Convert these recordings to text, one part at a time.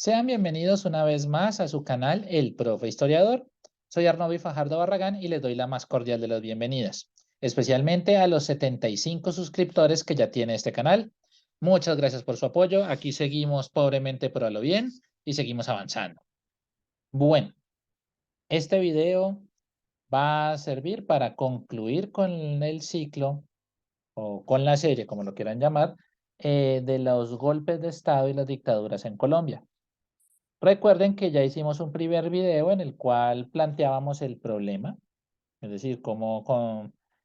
Sean bienvenidos una vez más a su canal El Profe Historiador. Soy Arnobi Fajardo Barragán y les doy la más cordial de las bienvenidas, especialmente a los 75 suscriptores que ya tiene este canal. Muchas gracias por su apoyo. Aquí seguimos pobremente pero a lo bien y seguimos avanzando. Bueno, este video va a servir para concluir con el ciclo o con la serie, como lo quieran llamar, de los golpes de Estado y las dictaduras en Colombia. Recuerden que ya hicimos un primer video en el cual planteábamos el problema, es decir,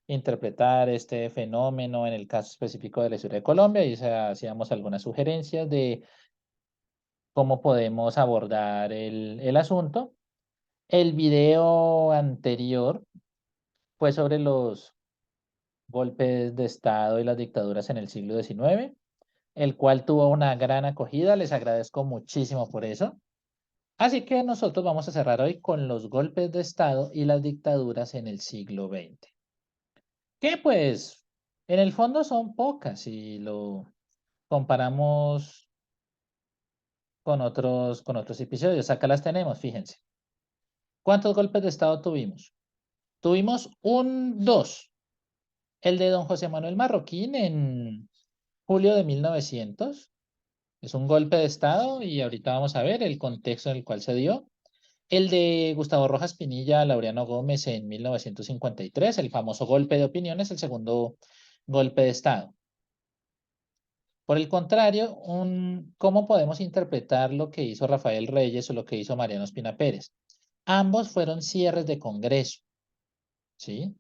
interpretar este fenómeno en el caso específico de la historia de Colombia y hacíamos algunas sugerencias de cómo podemos abordar el asunto. El video anterior fue sobre los golpes de Estado y las dictaduras en el siglo XIX, el cual tuvo una gran acogida. Les agradezco muchísimo por eso. Así que nosotros vamos a cerrar hoy con los golpes de Estado y las dictaduras en el siglo XX. Que pues en el fondo son pocas si lo comparamos con otros episodios. Acá las tenemos, fíjense. ¿Cuántos golpes de Estado tuvimos? Tuvimos dos. El de don José Manuel Marroquín en julio de 1900. Es un golpe de Estado y ahorita vamos a ver el contexto en el cual se dio. El de Gustavo Rojas Pinilla, Laureano Gómez en 1953, el famoso golpe de opinión, es el segundo golpe de Estado. Por el contrario, ¿cómo podemos interpretar lo que hizo Rafael Reyes o lo que hizo Mariano Ospina Pérez? Ambos fueron cierres de Congreso, ¿sí?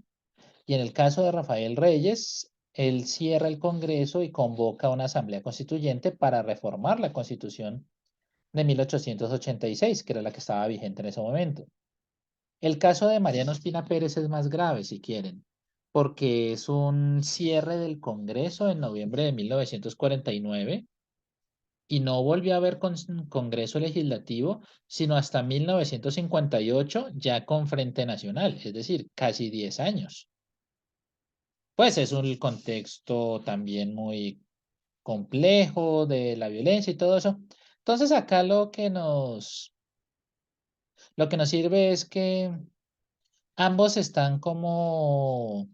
Y en el caso de Rafael Reyes, él cierra el Congreso y convoca una asamblea constituyente para reformar la Constitución de 1886, que era la que estaba vigente en ese momento. El caso de Mariano Ospina Pérez es más grave, si quieren, porque es un cierre del Congreso en noviembre de 1949 y no volvió a haber Congreso Legislativo sino hasta 1958 ya con Frente Nacional, es decir, casi 10 años. Pues es un contexto también muy complejo de la violencia y todo eso. Entonces acá lo que nos sirve es que ambos están como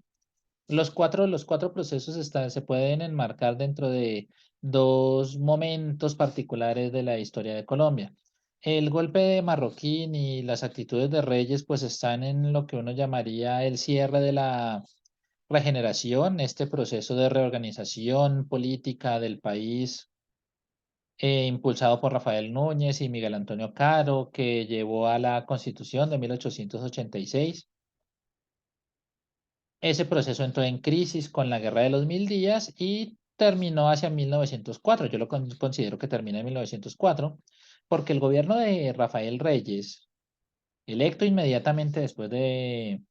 los cuatro procesos se pueden enmarcar dentro de dos momentos particulares de la historia de Colombia. El golpe de Marroquín y las actitudes de Reyes pues están en lo que uno llamaría el cierre de la regeneración, este proceso de reorganización política del país, impulsado por Rafael Núñez y Miguel Antonio Caro, que llevó a la Constitución de 1886. Ese proceso entró en crisis con la Guerra de los Mil Días y terminó hacia 1904. Yo lo considero que termina en 1904 porque el gobierno de Rafael Reyes, electo inmediatamente después del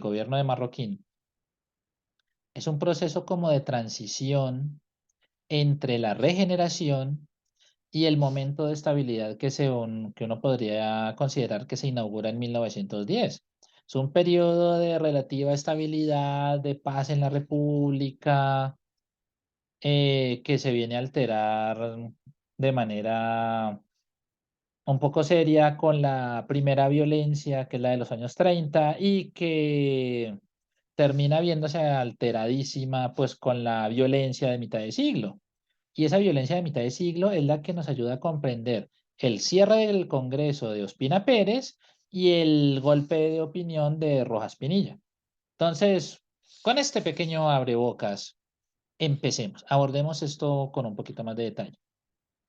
gobierno de Marroquín, es un proceso como de transición entre la regeneración y el momento de estabilidad que uno podría considerar que se inaugura en 1910. Es un periodo de relativa estabilidad, de paz en la República, que se viene a alterar de manera un poco seria con la primera violencia, que es la de los años 30, y que termina viéndose alteradísima pues con la violencia de mitad de siglo. Y esa violencia de mitad de siglo es la que nos ayuda a comprender el cierre del Congreso de Ospina Pérez y el golpe de opinión de Rojas Pinilla. Entonces, con este pequeño abrebocas, empecemos. Abordemos esto con un poquito más de detalle,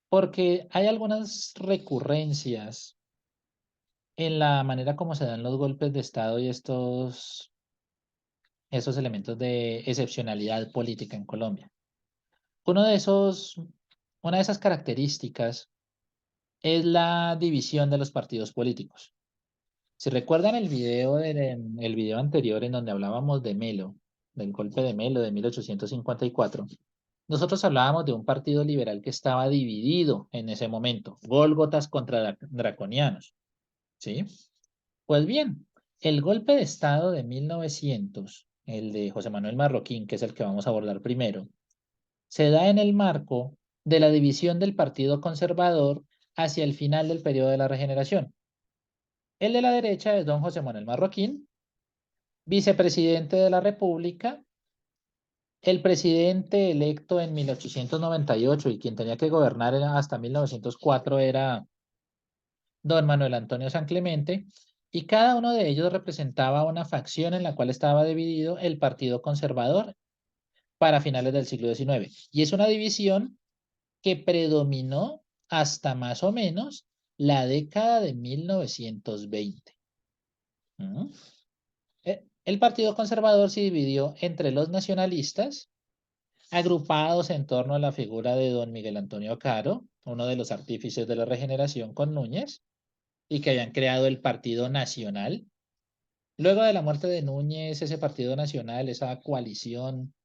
porque hay algunas recurrencias en la manera como se dan los golpes de Estado y esos elementos de excepcionalidad política en Colombia. Uno de esos, una de esas características es la división de los partidos políticos. Si recuerdan el video anterior en donde hablábamos de Melo, del golpe de Melo de 1854, nosotros hablábamos de un partido liberal que estaba dividido en ese momento, Gólgotas contra draconianos, ¿sí? Pues bien, el golpe de Estado de 1900, el de José Manuel Marroquín, que es el que vamos a abordar primero, se da en el marco de la división del Partido Conservador hacia el final del periodo de la regeneración. El de la derecha es don José Manuel Marroquín, vicepresidente de la República. El presidente electo en 1898 y quien tenía que gobernar hasta 1904 era don Manuel Antonio San Clemente, y cada uno de ellos representaba una facción en la cual estaba dividido el Partido Conservador para finales del siglo XIX. Y es una división que predominó hasta más o menos la década de 1920. ¿Mm? El Partido Conservador se dividió entre los nacionalistas, agrupados en torno a la figura de don Miguel Antonio Caro, uno de los artífices de la regeneración con Núñez, y que habían creado el Partido Nacional. Luego de la muerte de Núñez, ese Partido Nacional, esa coalición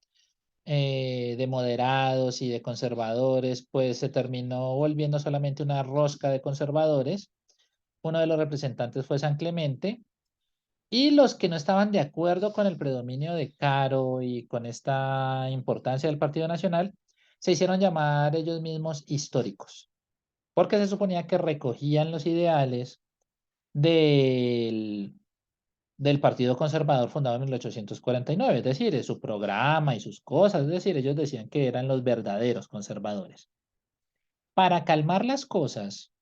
de moderados y de conservadores, pues se terminó volviendo solamente una rosca de conservadores. Uno de los representantes fue San Clemente, y los que no estaban de acuerdo con el predominio de Caro y con esta importancia del Partido Nacional, se hicieron llamar ellos mismos históricos, porque se suponía que recogían los ideales del, del Partido Conservador fundado en 1849, es decir, su programa y sus cosas, es decir, ellos decían que eran los verdaderos conservadores. Para calmar las cosas,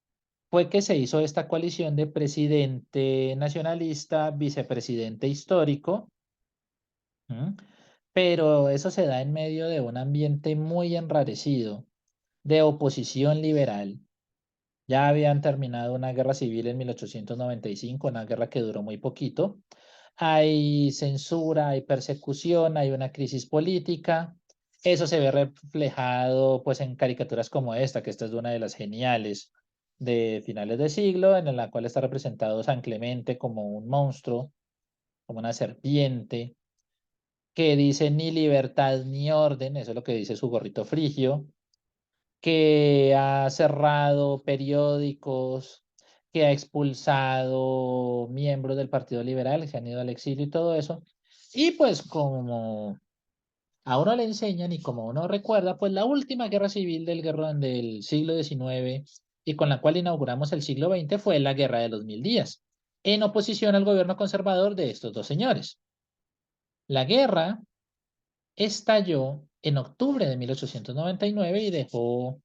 fue que se hizo esta coalición de presidente nacionalista, vicepresidente histórico. ¿Mm? Pero eso se da en medio de un ambiente muy enrarecido de oposición liberal. Ya habían terminado una guerra civil en 1895, una guerra que duró muy poquito. Hay censura, hay persecución, hay una crisis política. Eso se ve reflejado pues en caricaturas como esta, que esta es de una de las geniales de finales de siglo, en la cual está representado San Clemente como un monstruo, como una serpiente, que dice ni libertad ni orden, eso es lo que dice su gorrito frigio, que ha cerrado periódicos, que ha expulsado miembros del Partido Liberal, que se han ido al exilio y todo eso. Y pues como a uno le enseñan y como uno recuerda, pues la última guerra civil del siglo XIX y con la cual inauguramos el siglo XX fue la Guerra de los Mil Días, en oposición al gobierno conservador de estos dos señores. La guerra estalló en octubre de 1899 y dejó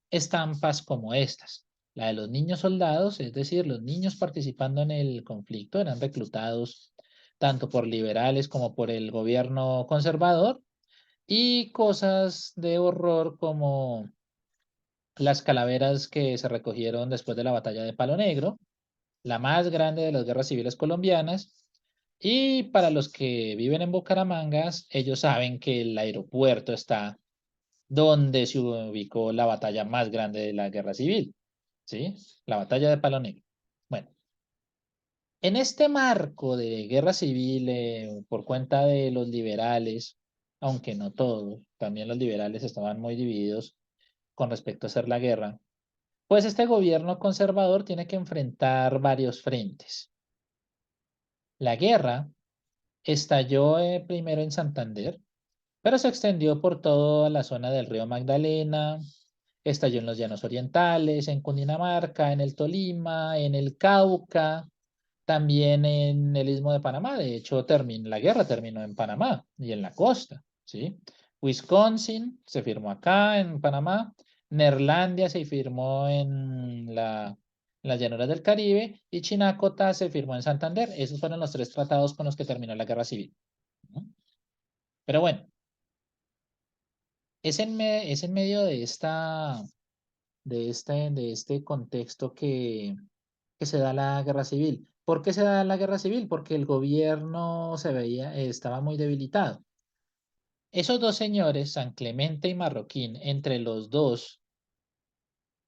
estampas como estas. La de los niños soldados, es decir, los niños participando en el conflicto, eran reclutados tanto por liberales como por el gobierno conservador, y cosas de horror como las calaveras que se recogieron después de la batalla de Palo Negro, la más grande de las guerras civiles colombianas. Y para los que viven en Bucaramanga, ellos saben que el aeropuerto está donde se ubicó la batalla más grande de la guerra civil, ¿sí? La batalla de Palo Negro. Bueno, en este marco de guerra civil, por cuenta de los liberales, aunque no todos, también los liberales estaban muy divididos con respecto a hacer la guerra, pues este gobierno conservador tiene que enfrentar varios frentes. La guerra estalló primero en Santander, pero se extendió por toda la zona del río Magdalena, estalló en los Llanos Orientales, en Cundinamarca, en el Tolima, en el Cauca, también en el Istmo de Panamá. De hecho, la guerra terminó en Panamá y en la costa, ¿sí? Wisconsin se firmó acá en Panamá, Neerlandia se firmó en las llanuras del Caribe y Chinacota se firmó en Santander. Esos fueron los tres tratados con los que terminó la guerra civil, ¿no? Pero bueno, es en medio de de este contexto que se da la guerra civil. ¿Por qué se da la guerra civil? Porque el gobierno se veía, estaba muy debilitado. Esos dos señores, San Clemente y Marroquín, entre los dos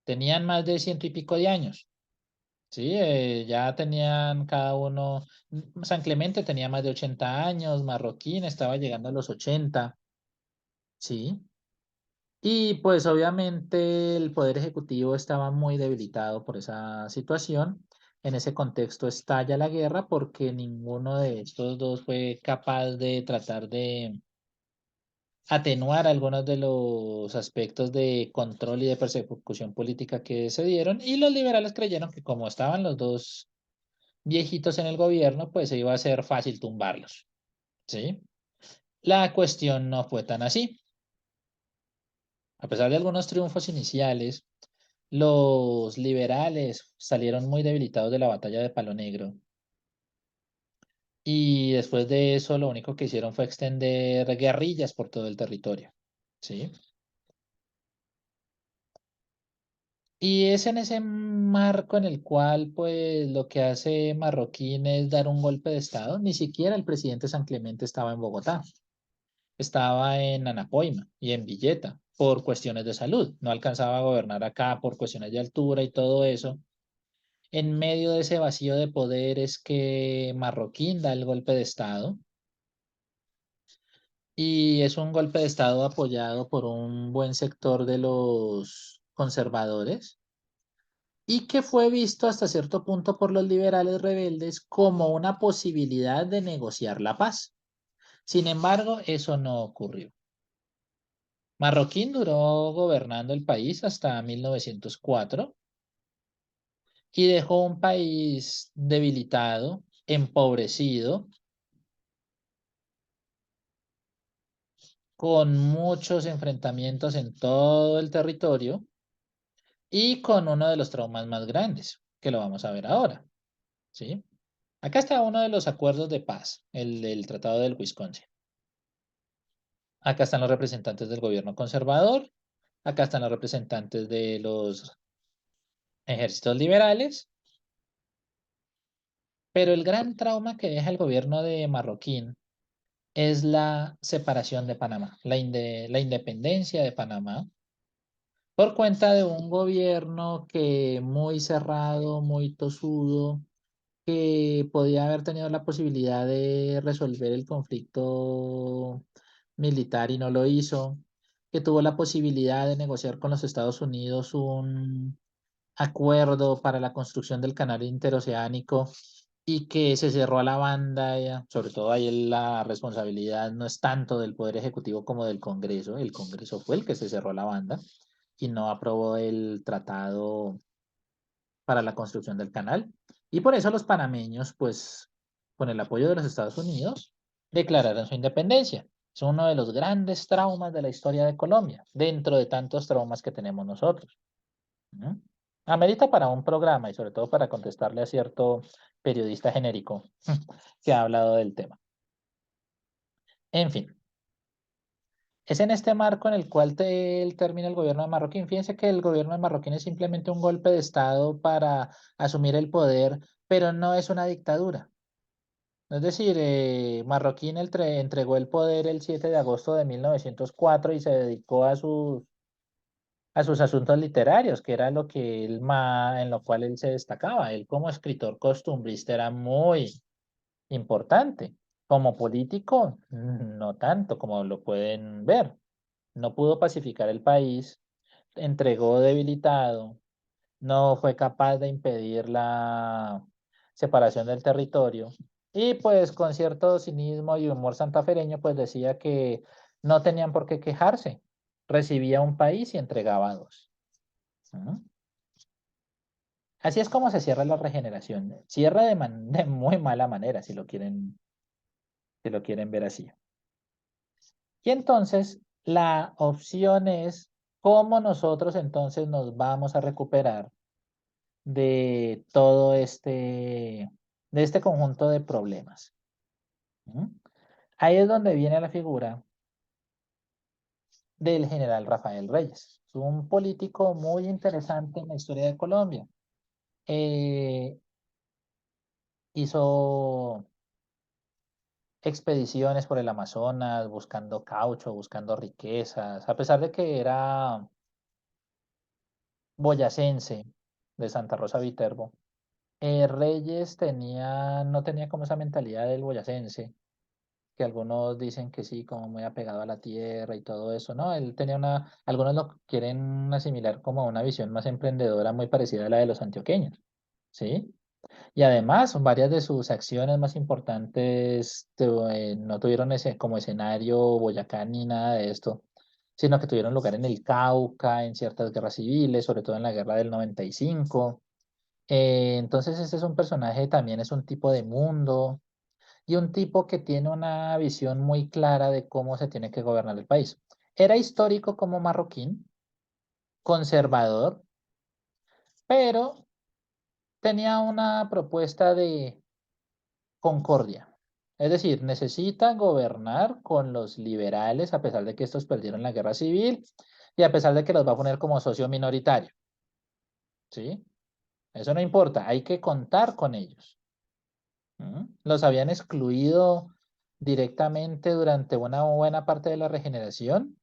tenían más de ciento y pico de años. Sí, ya tenían cada uno, San Clemente tenía más de 80 años, Marroquín estaba llegando a los 80, sí. Y pues obviamente el Poder Ejecutivo estaba muy debilitado por esa situación. En ese contexto estalla la guerra porque ninguno de estos dos fue capaz de tratar atenuar algunos de los aspectos de control y de persecución política que se dieron, y los liberales creyeron que como estaban los dos viejitos en el gobierno, pues se iba a ser fácil tumbarlos, ¿sí? La cuestión no fue tan así. A pesar de algunos triunfos iniciales, los liberales salieron muy debilitados de la batalla de Palo Negro, y después de eso lo único que hicieron fue extender guerrillas por todo el territorio, ¿sí? Y es en ese marco en el cual, pues, lo que hace Marroquín es dar un golpe de estado. Ni siquiera el presidente San Clemente estaba en Bogotá, estaba en Anapoima y en Villeta por cuestiones de salud. No alcanzaba a gobernar acá por cuestiones de altura y todo eso. En medio de ese vacío de poder es que Marroquín da el golpe de estado, y es un golpe de estado apoyado por un buen sector de los conservadores, y que fue visto hasta cierto punto por los liberales rebeldes como una posibilidad de negociar la paz. Sin embargo, eso no ocurrió. Marroquín duró gobernando el país hasta 1904 y dejó un país debilitado, empobrecido, con muchos enfrentamientos en todo el territorio y con uno de los traumas más grandes, que lo vamos a ver ahora, ¿sí? Acá está uno de los acuerdos de paz, el del Tratado del Wisconsin. Acá están los representantes del gobierno conservador, acá están los representantes de los ejércitos liberales, pero el gran trauma que deja el gobierno de Marroquín es la separación de Panamá, la independencia de Panamá, por cuenta de un gobierno que muy cerrado, muy tosudo, que podía haber tenido la posibilidad de resolver el conflicto militar y no lo hizo, que tuvo la posibilidad de negociar con los Estados Unidos un acuerdo para la construcción del canal interoceánico, y que se cerró a la banda, sobre todo ahí la responsabilidad no es tanto del Poder Ejecutivo como del Congreso. El Congreso fue el que se cerró a la banda y no aprobó el tratado para la construcción del canal. Y por eso los panameños, pues, con el apoyo de los Estados Unidos, declararon su independencia. Es uno de los grandes traumas de la historia de Colombia, dentro de tantos traumas que tenemos nosotros. ¿No? Amerita para un programa y sobre todo para contestarle a cierto periodista genérico que ha hablado del tema. En fin, es en este marco en el cual termina el gobierno de Marroquín. Fíjense que el gobierno de Marroquín es simplemente un golpe de Estado para asumir el poder, pero no es una dictadura. Es decir, Marroquín entregó el poder el 7 de agosto de 1904 y se dedicó a sus asuntos literarios, que era lo que en lo cual él se destacaba. Él como escritor costumbrista era muy importante. Como político, no tanto como lo pueden ver. No pudo pacificar el país, entregó debilitado, no fue capaz de impedir la separación del territorio, y pues con cierto cinismo y humor santafereño pues decía que no tenían por qué quejarse. Recibía un país y entregaba dos. ¿No? Así es como se cierra la regeneración. Cierra de muy mala manera, si lo quieren ver así. Y entonces la opción es cómo nosotros entonces nos vamos a recuperar de todo de este conjunto de problemas. ¿Mm? Ahí es donde viene la figura del general Rafael Reyes. Es un político muy interesante en la historia de Colombia. Eh, Hizo expediciones por el Amazonas buscando caucho, buscando riquezas, a pesar de que era boyacense de Santa Rosa Viterbo. Reyes no tenía como esa mentalidad del boyacense, que algunos dicen que sí, como muy apegado a la tierra y todo eso, ¿no? Él tenía algunos lo quieren asimilar como una visión más emprendedora, muy parecida a la de los antioqueños, ¿sí? Y además, varias de sus acciones más importantes no tuvieron ese, como escenario Boyacá ni nada de esto, sino que tuvieron lugar en el Cauca, en ciertas guerras civiles, sobre todo en la guerra del 95. Entonces, este es un personaje, también es un tipo de mundo y un tipo que tiene una visión muy clara de cómo se tiene que gobernar el país. Era histórico como marroquín, conservador, pero tenía una propuesta de concordia. Es decir, necesita gobernar con los liberales a pesar de que estos perdieron la guerra civil y a pesar de que los va a poner como socio minoritario. ¿Sí? Eso no importa, hay que contar con ellos. Los habían excluido directamente durante una buena parte de la regeneración,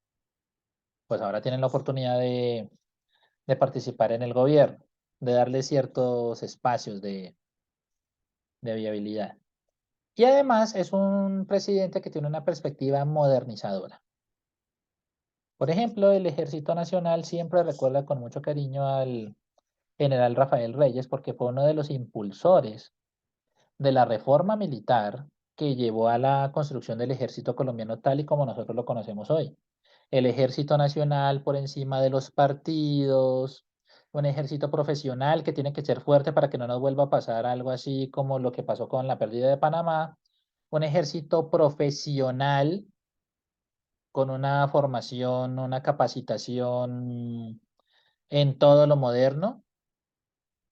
pues ahora tienen la oportunidad de participar en el gobierno, de darle ciertos espacios de viabilidad. Y además es un presidente que tiene una perspectiva modernizadora. Por ejemplo, el Ejército Nacional siempre recuerda con mucho cariño al general Rafael Reyes porque fue uno de los impulsores de la reforma militar que llevó a la construcción del ejército colombiano tal y como nosotros lo conocemos hoy. El ejército nacional por encima de los partidos, un ejército profesional que tiene que ser fuerte para que no nos vuelva a pasar algo así como lo que pasó con la pérdida de Panamá, un ejército profesional con una formación, una capacitación en todo lo moderno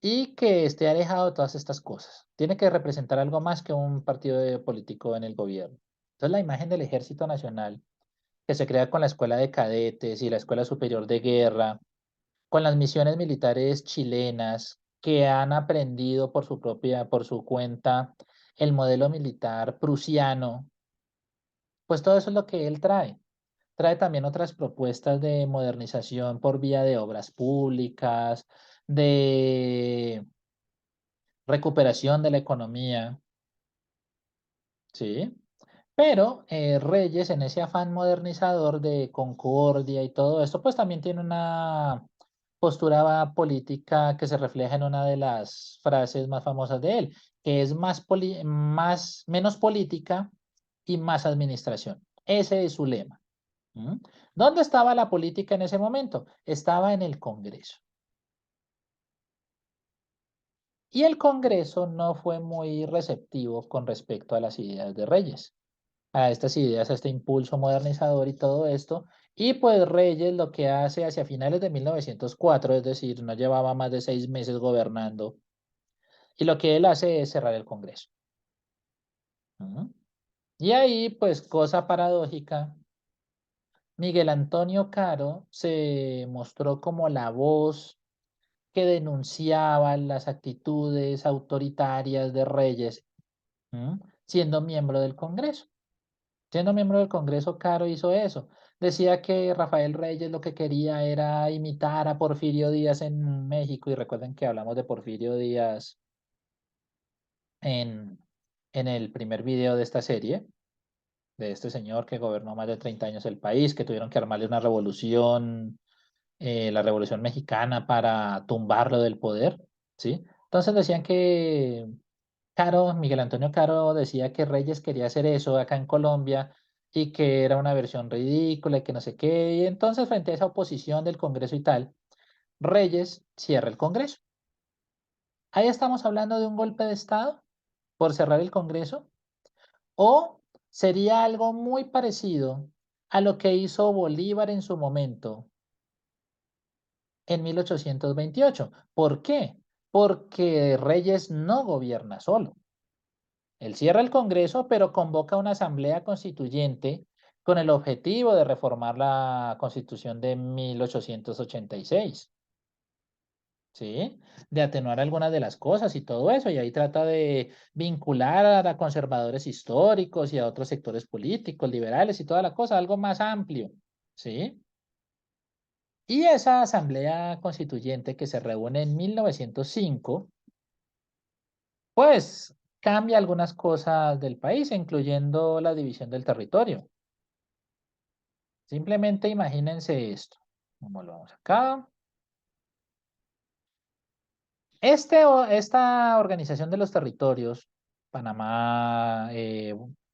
y que esté alejado de todas estas cosas. Tiene que representar algo más que un partido político en el gobierno. Entonces, la imagen del Ejército Nacional, que se crea con la Escuela de Cadetes y la Escuela Superior de Guerra, con las misiones militares chilenas, que han aprendido por su propia, por su cuenta, el modelo militar prusiano, pues todo eso es lo que él trae. Trae también otras propuestas de modernización por vía de obras públicas, de recuperación de la economía, ¿sí? Pero Reyes, en ese afán modernizador de concordia y todo esto, pues también tiene una postura política que se refleja en una de las frases más famosas de él, que es menos política y más administración. Ese es su lema. ¿Mm? ¿Dónde estaba la política en ese momento? Estaba en el Congreso. Y el Congreso no fue muy receptivo con respecto a las ideas de Reyes, a estas ideas, a este impulso modernizador y todo esto. Y pues Reyes lo que hace hacia finales de 1904, es decir, no llevaba más de 6 meses gobernando, y lo que él hace es cerrar el Congreso. ¿Mm? Y ahí, pues cosa paradójica, Miguel Antonio Caro se mostró como la voz que denunciaba las actitudes autoritarias de Reyes, ¿m? Siendo miembro del Congreso. Siendo miembro del Congreso, Caro hizo eso. Decía que Rafael Reyes lo que quería era imitar a Porfirio Díaz en México, y recuerden que hablamos de Porfirio Díaz en, en el primer video de esta serie, de este señor que gobernó más de 30 años el país, que tuvieron que armarle una revolución, la Revolución Mexicana, para tumbarlo del poder, ¿sí? Entonces decían que Caro, Miguel Antonio Caro decía que Reyes quería hacer eso acá en Colombia y que era una versión ridícula y que no sé qué. Y entonces, frente a esa oposición del Congreso y tal, Reyes cierra el Congreso. Ahí estamos hablando de un golpe de Estado por cerrar el Congreso, o sería algo muy parecido a lo que hizo Bolívar en su momento en 1828. ¿Por qué? Porque Reyes no gobierna solo. Él cierra el Congreso, pero convoca una asamblea constituyente con el objetivo de reformar la Constitución de 1886, ¿sí? De atenuar algunas de las cosas y todo eso. Y ahí trata de vincular a conservadores históricos y a otros sectores políticos, liberales y toda la cosa, algo más amplio, ¿sí? Y esa asamblea constituyente que se reúne en 1905, pues cambia algunas cosas del país, incluyendo la división del territorio. Simplemente imagínense esto. Como lo vamos acá. Esta organización de los territorios, Panamá,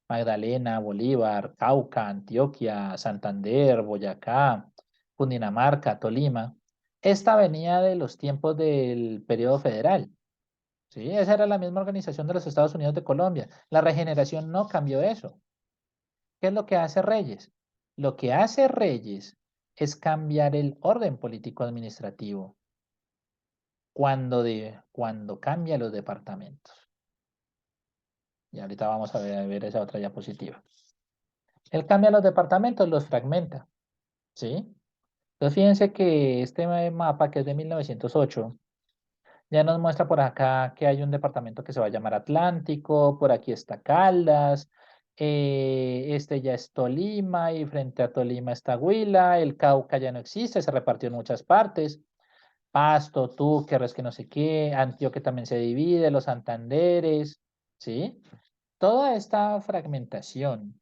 Magdalena, Bolívar, Cauca, Antioquia, Santander, Boyacá, Cundinamarca, Tolima, esta venía de los tiempos del periodo federal. Sí, esa era la misma organización de los Estados Unidos de Colombia. La regeneración no cambió eso. ¿Qué es lo que hace Reyes? Lo que hace Reyes es cambiar el orden político administrativo cuando cambia los departamentos. Y ahorita vamos a ver esa otra diapositiva. Él cambia los departamentos, los fragmenta, ¿sí? Entonces fíjense que este mapa, que es de 1908, ya nos muestra por acá que hay un departamento que se va a llamar Atlántico, por aquí está Caldas, este ya es Tolima y frente a Tolima está Huila, el Cauca ya no existe, se repartió en muchas partes. Pasto, Túquerres, que no sé qué, Antioquia también se divide, los Santanderes, ¿sí? Toda esta fragmentación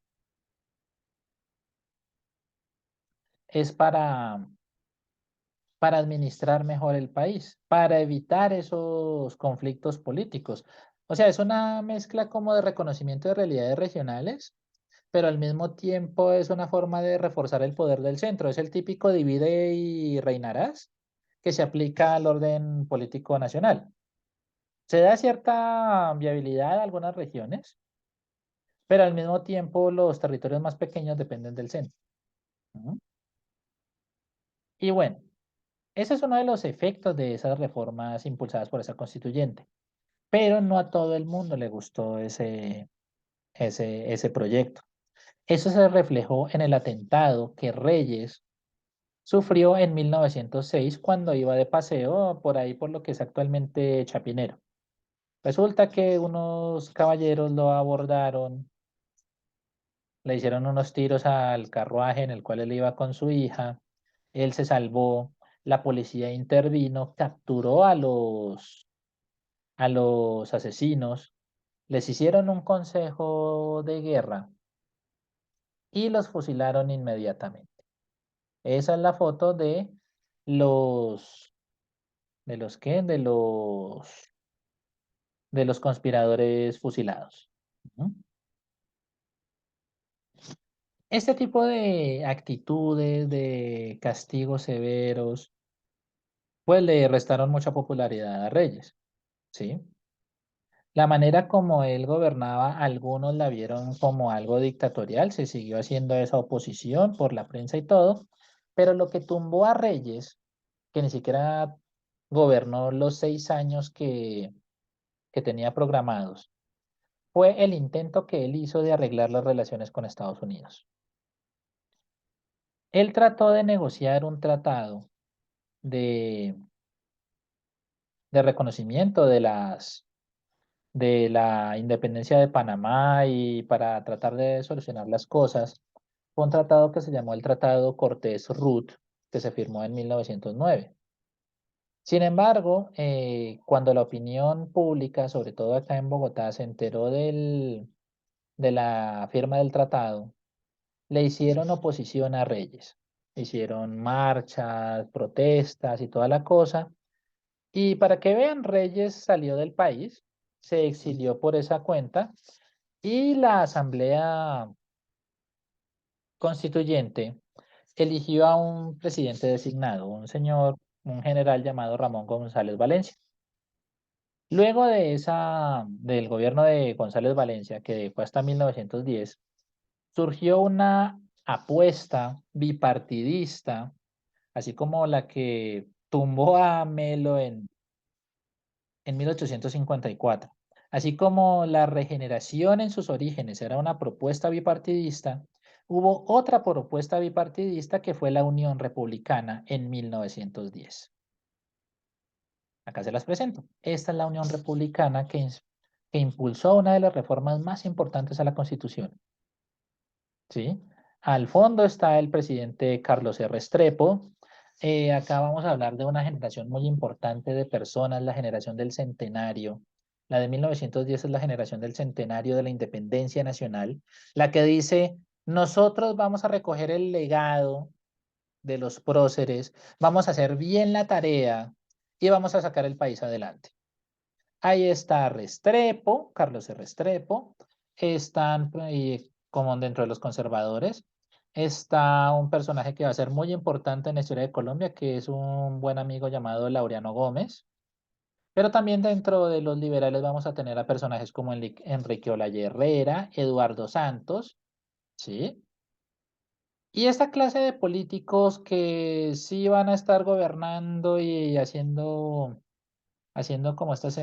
es para administrar mejor el país, para evitar esos conflictos políticos. O sea, es una mezcla como de reconocimiento de realidades regionales, pero al mismo tiempo es una forma de reforzar el poder del centro. Es el típico divide y reinarás que se aplica al orden político nacional. Se da cierta viabilidad a algunas regiones, pero al mismo tiempo los territorios más pequeños dependen del centro. Ujú. Y bueno, ese es uno de los efectos de esas reformas impulsadas por esa constituyente, pero no a todo el mundo le gustó ese proyecto. Eso se reflejó en el atentado que Reyes sufrió en 1906 cuando iba de paseo por ahí por lo que es actualmente Chapinero. Resulta que unos caballeros lo abordaron, le hicieron unos tiros al carruaje en el cual él iba con su hija, él se salvó, la policía intervino, capturó a los asesinos, les hicieron un consejo de guerra y los fusilaron inmediatamente. Esa es la foto los, ¿de los qué? De los conspiradores fusilados. Ujú. Este tipo de actitudes, de castigos severos, pues le restaron mucha popularidad a Reyes, ¿sí? La manera como él gobernaba, algunos la vieron como algo dictatorial, se siguió haciendo esa oposición por la prensa y todo, pero lo que tumbó a Reyes, que ni siquiera gobernó los 6 años que tenía programados, fue el intento que él hizo de arreglar las relaciones con Estados Unidos. Él trató de negociar un tratado de, de reconocimiento de la independencia de Panamá y para tratar de solucionar las cosas, fue un tratado que se llamó el Tratado Cortés-Ruth, que se firmó en 1909. Sin embargo, cuando la opinión pública, sobre todo acá en Bogotá, se enteró de la firma del tratado, le hicieron oposición a Reyes. Hicieron marchas, protestas y toda la cosa. Y para que vean, Reyes salió del país, se exilió por esa cuenta y la Asamblea Constituyente eligió a un presidente designado, un general llamado Ramón González Valencia. Luego del gobierno de González Valencia, que fue hasta 1910, surgió una apuesta bipartidista, así como la que tumbó a Melo en 1854. Así como la regeneración en sus orígenes era una propuesta bipartidista, hubo otra propuesta bipartidista que fue la Unión Republicana en 1910. Acá se las presento. Esta es la Unión Republicana que impulsó una de las reformas más importantes a la Constitución. ¿Sí? Al fondo está el presidente Carlos R. Restrepo. Acá vamos a hablar de una generación muy importante de personas, la generación del centenario. La de 1910 es la generación del centenario de la independencia nacional, la que dice, nosotros vamos a recoger el legado de los próceres, vamos a hacer bien la tarea y vamos a sacar el país adelante. Ahí está Restrepo, Carlos Restrepo. Están como dentro de los conservadores. Está un personaje que va a ser muy importante en la historia de Colombia, que es un buen amigo llamado Laureano Gómez. Pero también dentro de los liberales vamos a tener a personajes como Enrique Olaya Herrera, Eduardo Santos, ¿sí? Y esta clase de políticos que sí van a estar gobernando y haciendo como estas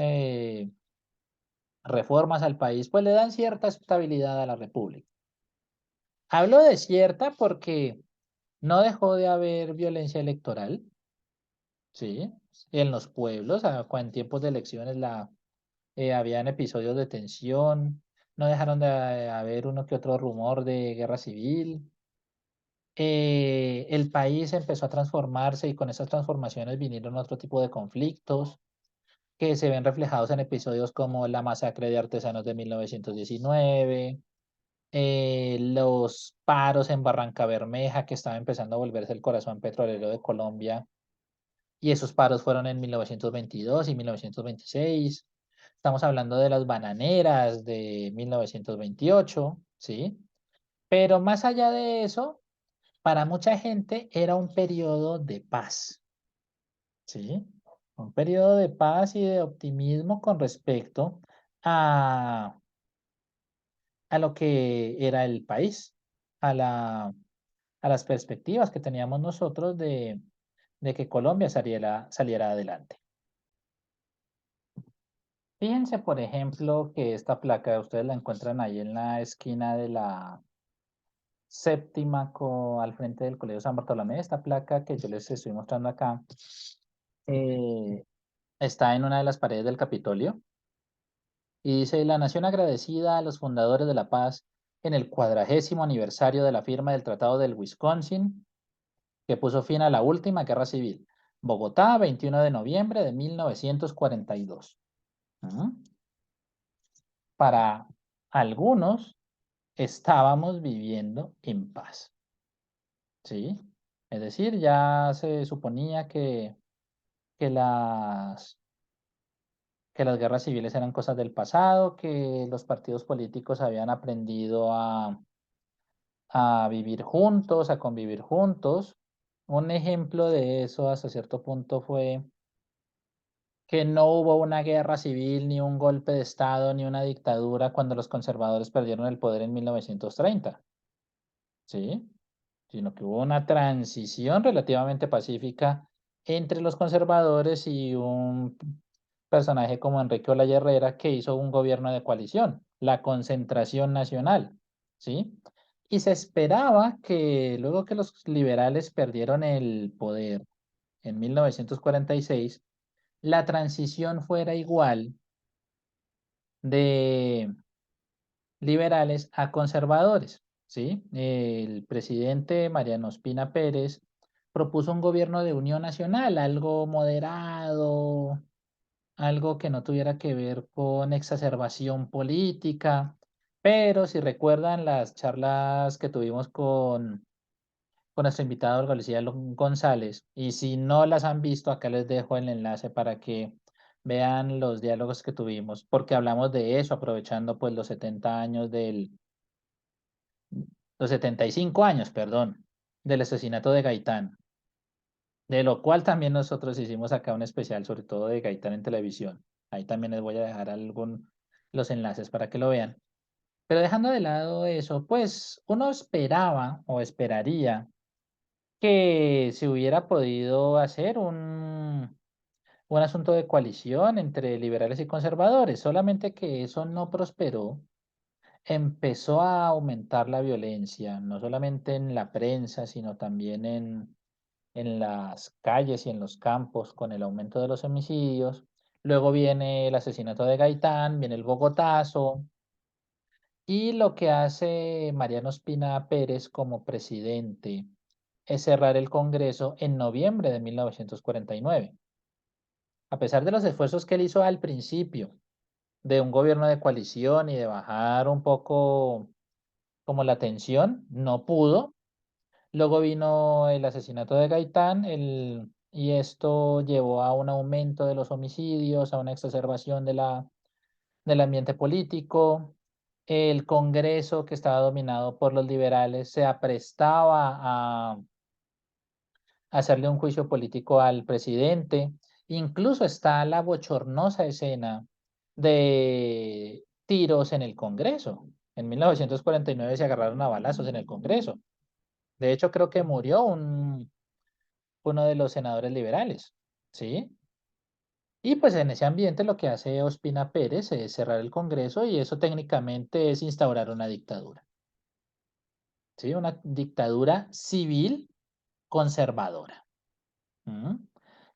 reformas al país, pues le dan cierta estabilidad a la república. Hablo de cierta porque no dejó de haber violencia electoral, ¿sí? En los pueblos, en tiempos de elecciones habían episodios de tensión, no dejaron de haber uno que otro rumor de guerra civil. El país empezó a transformarse y con esas transformaciones vinieron otro tipo de conflictos que se ven reflejados en episodios como la masacre de artesanos de 1919, los paros en Barranca Bermeja, que estaba empezando a volverse el corazón petrolero de Colombia, y esos paros fueron en 1922 y 1926. Estamos hablando de las bananeras de 1928, ¿sí? Pero más allá de eso, para mucha gente era un periodo de paz, ¿sí? Un periodo de paz y de optimismo con respecto a, a lo que era el país, a a las perspectivas que teníamos nosotros de que Colombia saliera adelante. Fíjense, por ejemplo, que esta placa ustedes la encuentran ahí en la esquina de la séptima al frente del Colegio San Bartolomé. Esta placa que yo les estoy mostrando acá eh, está en una de las paredes del Capitolio y dice: la nación agradecida a los fundadores de la paz en el 40º aniversario de la firma del Tratado del Wisconsin, que puso fin a la última guerra civil. Bogotá, 21 de noviembre de 1942. Ujú. Para algunos estábamos viviendo en paz, ¿sí? Es decir, ya se suponía que que las guerras civiles eran cosas del pasado, que los partidos políticos habían aprendido a vivir juntos, a convivir juntos. Un ejemplo de eso hasta cierto punto fue que no hubo una guerra civil, ni un golpe de Estado, ni una dictadura cuando los conservadores perdieron el poder en 1930, ¿sí? Sino que hubo una transición relativamente pacífica entre los conservadores y un personaje como Enrique Olaya Herrera, que hizo un gobierno de coalición, la Concentración Nacional, ¿sí? Y se esperaba que luego que los liberales perdieron el poder en 1946, la transición fuera igual de liberales a conservadores, ¿sí? El presidente Mariano Ospina Pérez propuso un gobierno de unión nacional, algo moderado, algo que no tuviera que ver con exacerbación política, pero si recuerdan las charlas que tuvimos con nuestro invitado González, y si no las han visto, acá les dejo el enlace para que vean los diálogos que tuvimos, porque hablamos de eso, aprovechando pues los 70 años los 75 años, perdón, del asesinato de Gaitán, de lo cual también nosotros hicimos acá un especial, sobre todo de Gaitán en televisión. Ahí también les voy a dejar los enlaces para que lo vean. Pero dejando de lado eso, pues uno esperaba o esperaría que se hubiera podido hacer un asunto de coalición entre liberales y conservadores, solamente que eso no prosperó. Empezó a aumentar la violencia, no solamente en la prensa, sino también en las calles y en los campos con el aumento de los homicidios. Luego viene el asesinato de Gaitán, viene el Bogotazo, y lo que hace Mariano Ospina Pérez como presidente es cerrar el Congreso en noviembre de 1949. A pesar de los esfuerzos que él hizo al principio de un gobierno de coalición y de bajar un poco como la tensión, no pudo. Luego vino el asesinato de Gaitán, y esto llevó a un aumento de los homicidios, a una exacerbación del ambiente político. El Congreso, que estaba dominado por los liberales, se aprestaba a hacerle un juicio político al presidente. Incluso está la bochornosa escena de tiros en el Congreso. En 1949 se agarraron a balazos en el Congreso. De hecho, creo que murió uno de los senadores liberales, ¿sí? Y pues en ese ambiente lo que hace Ospina Pérez es cerrar el Congreso y eso técnicamente es instaurar una dictadura, ¿sí? Una dictadura civil conservadora. ¿M?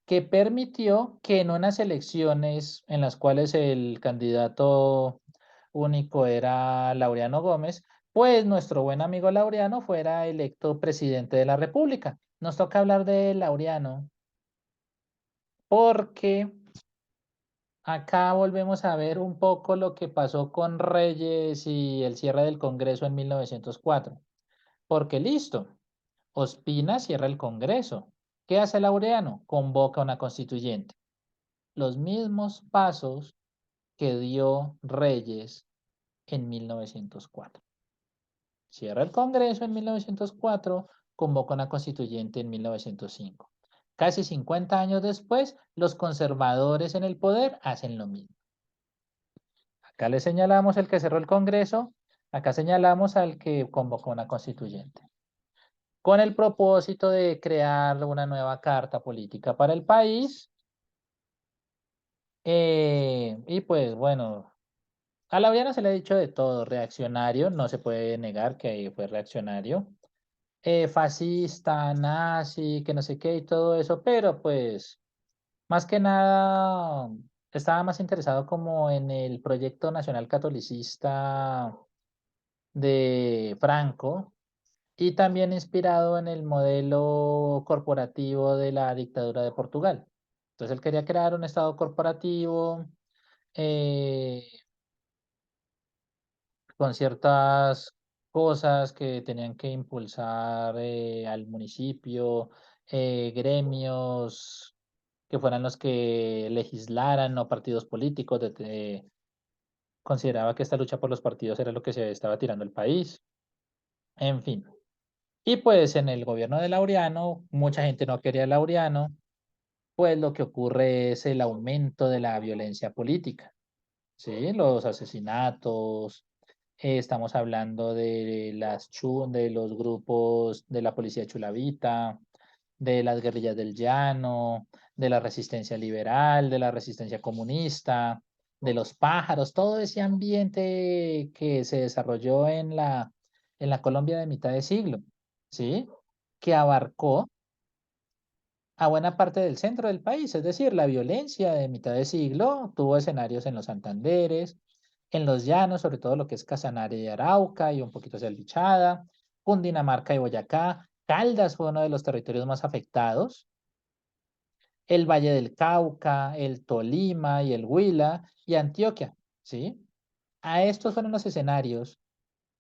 Que permitió que en unas elecciones en las cuales el candidato único era Laureano Gómez, pues nuestro buen amigo Laureano fuera electo presidente de la República. Nos toca hablar de Laureano porque acá volvemos a ver un poco lo que pasó con Reyes y el cierre del Congreso en 1904. Porque listo, Ospina cierra el Congreso. ¿Qué hace Laureano? Convoca una constituyente. Los mismos pasos que dio Reyes en 1904. Cierra el Congreso en 1904, convoca una constituyente en 1905. Casi 50 años después, los conservadores en el poder hacen lo mismo. Acá le señalamos el que cerró el Congreso, acá señalamos al que convocó una constituyente, con el propósito de crear una nueva carta política para el país. Y pues bueno, a Laureano se le ha dicho de todo, reaccionario, no se puede negar que fue reaccionario, fascista, nazi, que no sé qué y todo eso, pero pues más que nada estaba más interesado como en el proyecto nacional catolicista de Franco y también inspirado en el modelo corporativo de la dictadura de Portugal. Entonces él quería crear un estado corporativo, eh, con ciertas cosas que tenían que impulsar al municipio, gremios que fueran los que legislaran, no partidos políticos. Consideraba que esta lucha por los partidos era lo que se estaba tirando el país. En fin. Y pues en el gobierno de Laureano, mucha gente no quería a Laureano, pues lo que ocurre es el aumento de la violencia política, ¿sí? Los asesinatos, estamos hablando de de los grupos de la policía chulavita, de las guerrillas del llano, de la resistencia liberal, de la resistencia comunista, de los pájaros, todo ese ambiente que se desarrolló en la Colombia de mitad de siglo, ¿sí? Que abarcó a buena parte del centro del país, es decir, la violencia de mitad de siglo tuvo escenarios en los Santanderes, en los llanos, sobre todo lo que es Casanare y Arauca y un poquito hacia el Bichada, Cundinamarca y Boyacá, Caldas fue uno de los territorios más afectados, el Valle del Cauca, el Tolima y el Huila y Antioquia, ¿sí? A estos fueron los escenarios,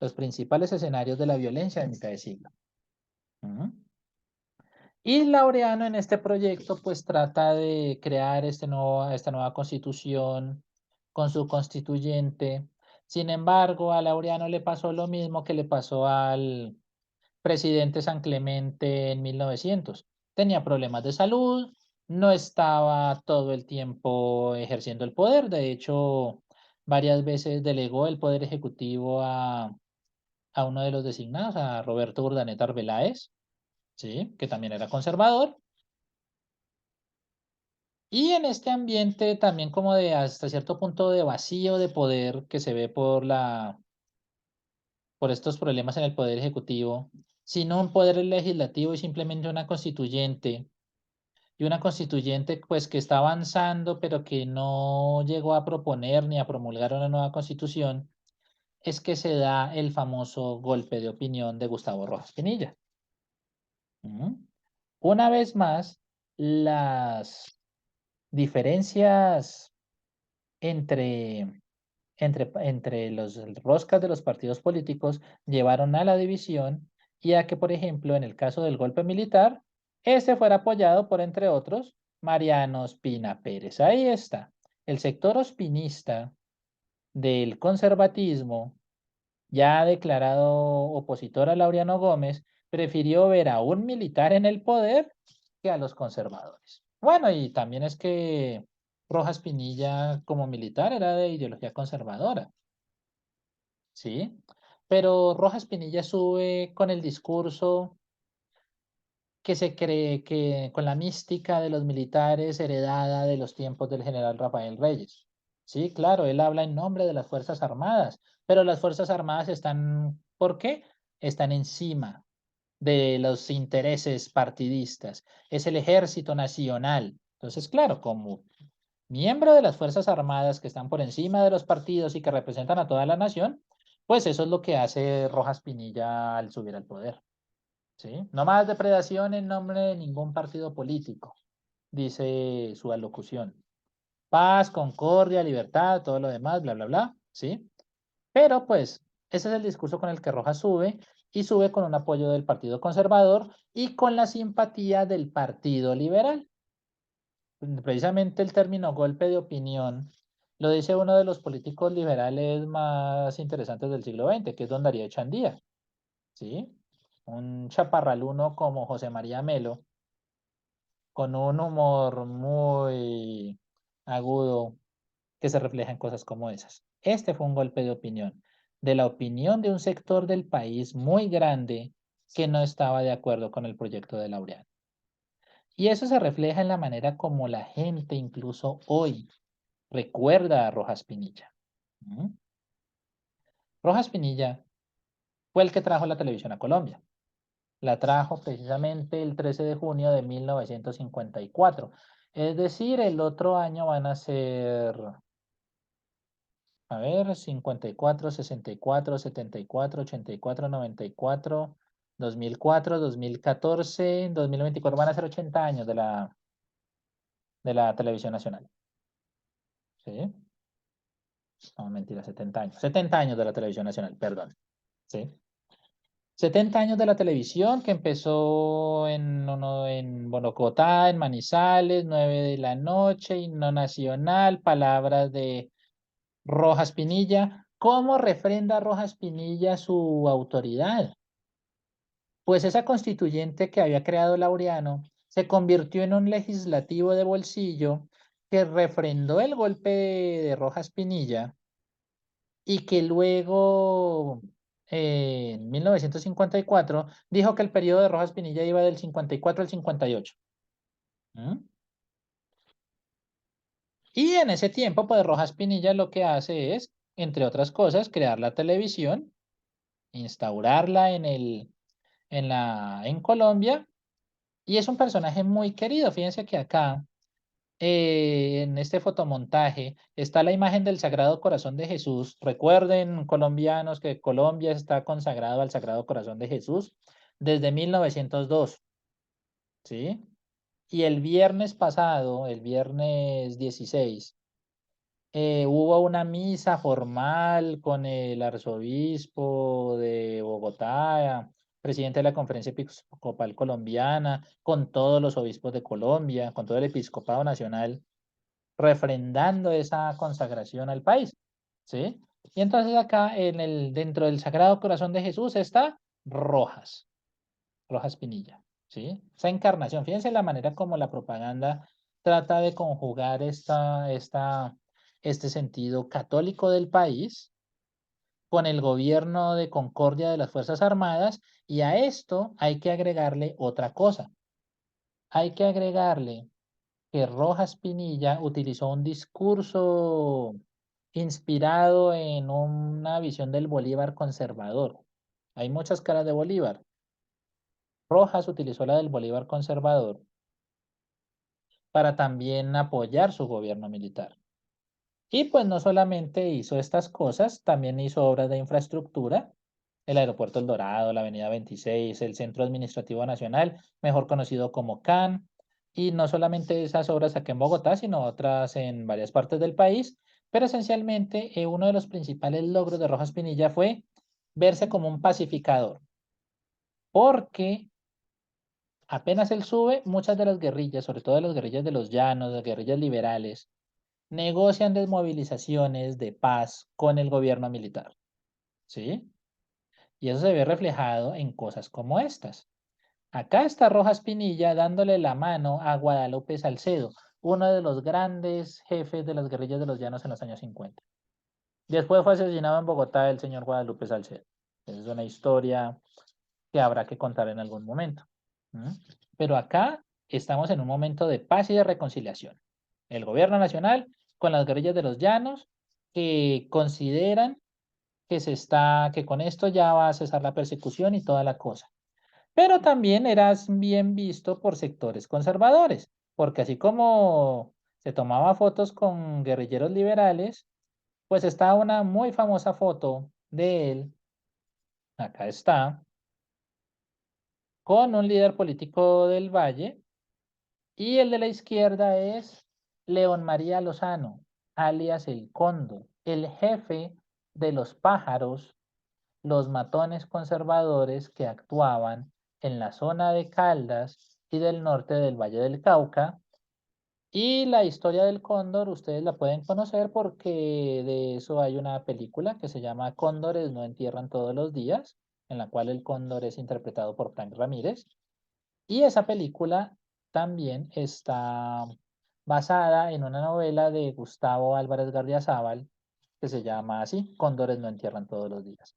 los principales escenarios de la violencia de mitad de siglo. Ujú. Y Laureano en este proyecto pues trata de crear esta nueva constitución con su constituyente. Sin embargo, a Laureano le pasó lo mismo que le pasó al presidente San Clemente en 1900. Tenía problemas de salud, no estaba todo el tiempo ejerciendo el poder. De hecho, varias veces delegó el poder ejecutivo a uno de los designados, a Roberto Urdaneta Arbeláez, ¿sí? Que también era conservador. Y en este ambiente también como de hasta cierto punto de vacío de poder que se ve por estos problemas en el poder ejecutivo, sino un poder legislativo y simplemente una constituyente. Y una constituyente pues que está avanzando, pero que no llegó a proponer ni a promulgar una nueva constitución, es que se da el famoso golpe de opinión de Gustavo Rojas Pinilla. Ujú. Una vez más, las diferencias entre entre los roscas de los partidos políticos llevaron a la división y a que, por ejemplo, en el caso del golpe militar, Este fuera apoyado por, entre otros, Mariano Ospina Pérez. Ahí está. El sector ospinista del conservatismo, ya declarado opositor a Laureano Gómez, prefirió ver a un militar en el poder que a los conservadores. Bueno, y también es que Rojas Pinilla como militar era de ideología conservadora, ¿sí? Pero Rojas Pinilla sube con el discurso que se cree que con la mística de los militares heredada de los tiempos del general Rafael Reyes. Sí, claro, él habla en nombre de las Fuerzas Armadas, pero las Fuerzas Armadas están, ¿por qué? Están encima de los intereses partidistas. Es el Ejército Nacional. Entonces, claro, como miembro de las Fuerzas Armadas que están por encima de los partidos y que representan a toda la nación, pues eso es lo que hace Rojas Pinilla al subir al poder. ¿Sí? No más depredación en nombre de ningún partido político, dice su alocución. Paz, concordia, libertad, todo lo demás, bla, bla, bla, ¿sí? Pero pues ese es el discurso con el que Rojas sube y sube con un apoyo del Partido Conservador y con la simpatía del Partido Liberal. Precisamente el término golpe de opinión lo dice uno de los políticos liberales más interesantes del siglo XX, que es don Darío Echandía, ¿sí? Un chaparraluno como José María Melo, con un humor muy agudo que se refleja en cosas como esas. Este fue un golpe de la opinión de un sector del país muy grande que no estaba de acuerdo con el proyecto de Laureano. Y eso se refleja en la manera como la gente incluso hoy recuerda a Rojas Pinilla. ¿Mm? Rojas Pinilla fue el que trajo la televisión a Colombia. La trajo precisamente el 13 de junio de 1954. Es decir, el otro año van a ser, a ver, 54, 64, 74, 84, 94, 2004, 2014, 2024. Van a ser 80 años de la televisión nacional. ¿Sí? No, mentira, 70 años. 70 años de la televisión nacional, perdón. ¿Sí? 70 años de la televisión que empezó en Bogotá, en Manizales, 9 de la noche, himno nacional, palabras de Rojas Pinilla. ¿Cómo refrenda Rojas Pinilla su autoridad? Pues esa constituyente que había creado Laureano se convirtió en un legislativo de bolsillo que refrendó el golpe de Rojas Pinilla y que luego, en 1954, dijo que el periodo de Rojas Pinilla iba del 54 al 58. ¿Mm? Y en ese tiempo, pues Rojas Pinilla lo que hace es, entre otras cosas, crear la televisión, instaurarla en Colombia, y es un personaje muy querido. Fíjense que acá, en este fotomontaje, está la imagen del Sagrado Corazón de Jesús. Recuerden, colombianos, que Colombia está consagrado al Sagrado Corazón de Jesús desde 1902, ¿sí? Y el viernes pasado, el viernes 16, hubo una misa formal con el arzobispo de Bogotá, presidente de la Conferencia Episcopal Colombiana, con todos los obispos de Colombia, con todo el episcopado nacional, refrendando esa consagración al país, ¿sí? Y entonces acá dentro del Sagrado Corazón de Jesús está Rojas, Rojas Pinilla, ¿sí? Esa encarnación, fíjense la manera como la propaganda trata de conjugar este sentido católico del país con el gobierno de concordia de las Fuerzas Armadas, y a esto hay que agregarle otra cosa. Hay que agregarle que Rojas Pinilla utilizó un discurso inspirado en una visión del Bolívar conservador. Hay muchas caras de Bolívar. Rojas utilizó la del Bolívar conservador para también apoyar su gobierno militar. Y pues no solamente hizo estas cosas, también hizo obras de infraestructura, el aeropuerto El Dorado, la avenida 26, el Centro Administrativo Nacional, mejor conocido como CAN, y no solamente esas obras aquí en Bogotá, sino otras en varias partes del país, pero esencialmente uno de los principales logros de Rojas Pinilla fue verse como un pacificador, porque Apenas él sube, muchas de las guerrillas, sobre todo de las guerrillas de los llanos, las guerrillas liberales, negocian desmovilizaciones de paz con el gobierno militar, ¿sí? Y eso se ve reflejado en cosas como estas. Acá está Rojas Pinilla dándole la mano a Guadalupe Salcedo, uno de los grandes jefes de las guerrillas de los llanos en los años 50. Después fue asesinado en Bogotá el señor Guadalupe Salcedo. Esa es una historia que habrá que contar en algún momento. ¿Mm? Pero acá estamos en un momento de paz y de reconciliación. El gobierno nacional con las guerrillas de los llanos que consideran que con esto ya va a cesar la persecución y toda la cosa. Pero también eras bien visto por sectores conservadores, porque así como se tomaba fotos con guerrilleros liberales, pues está una muy famosa foto de él, acá está, con un líder político del Valle, y el de la izquierda es León María Lozano, alias el Cóndor, el jefe de los pájaros, los matones conservadores que actuaban en la zona de Caldas y del norte del Valle del Cauca. Y la historia del cóndor, ustedes la pueden conocer porque de eso hay una película que se llama Cóndores no entierran todos los días, en la cual el cóndor es interpretado por Frank Ramírez. Y esa película también está basada en una novela de Gustavo Álvarez Gardiazabal que se llama así, Cóndores no entierran todos los días.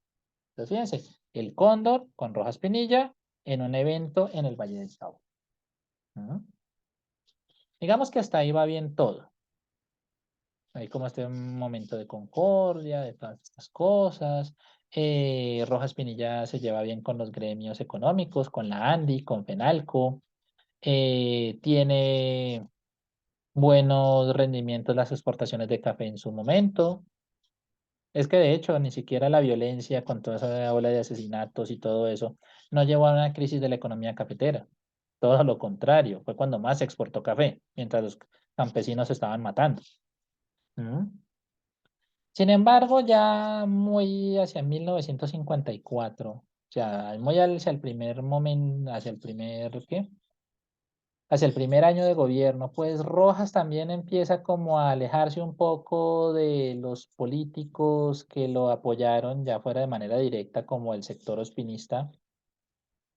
Entonces, fíjense, el cóndor con Rojas Pinilla en un evento en el Valle del Cauca. Ujú. Digamos que hasta ahí va bien todo. Hay como este momento de concordia, de todas estas cosas. Rojas Pinilla se lleva bien con los gremios económicos, con la ANDI, con FENALCO. Tiene buenos rendimientos las exportaciones de café en su momento. Es que de hecho ni siquiera la violencia con toda esa ola de asesinatos y todo eso no llevó a una crisis de la economía cafetera. Todo lo contrario, fue cuando más se exportó café, mientras los campesinos se estaban matando. ¿Mm? Sin embargo, ya muy hacia 1954, o sea, muy hacia el primer momento, hacia el primer, ¿qué? Hacia el primer año de gobierno, pues Rojas también empieza como a alejarse un poco de los políticos que lo apoyaron, ya fuera de manera directa como el sector ospinista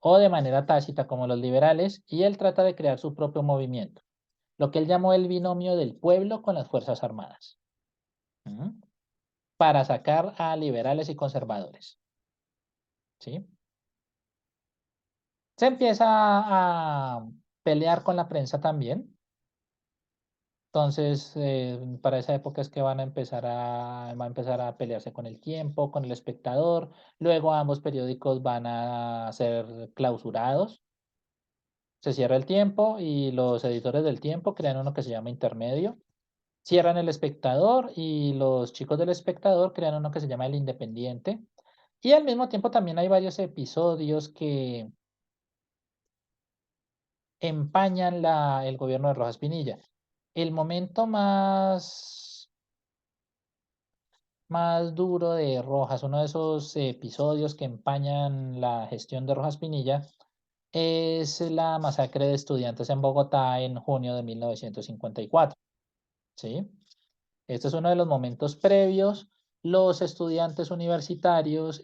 o de manera tácita como los liberales, y él trata de crear su propio movimiento, lo que él llamó el binomio del pueblo con las Fuerzas Armadas, ¿m? Para sacar a liberales y conservadores, ¿sí? Se empieza a pelear con la prensa también. Entonces, para esa época es que va a empezar a pelearse con el tiempo, con el espectador. Luego ambos periódicos van a ser clausurados. Se cierra el tiempo y los editores del tiempo crean uno que se llama intermedio. Cierran el espectador y los chicos del espectador crean uno que se llama el independiente. Y al mismo tiempo también hay varios episodios que empañan el gobierno de Rojas Pinilla. El momento más duro de Rojas, uno de esos episodios que empañan la gestión de Rojas Pinilla, es la masacre de estudiantes en Bogotá en junio de 1954. ¿Sí? Este es uno de los momentos previos. Los estudiantes universitarios,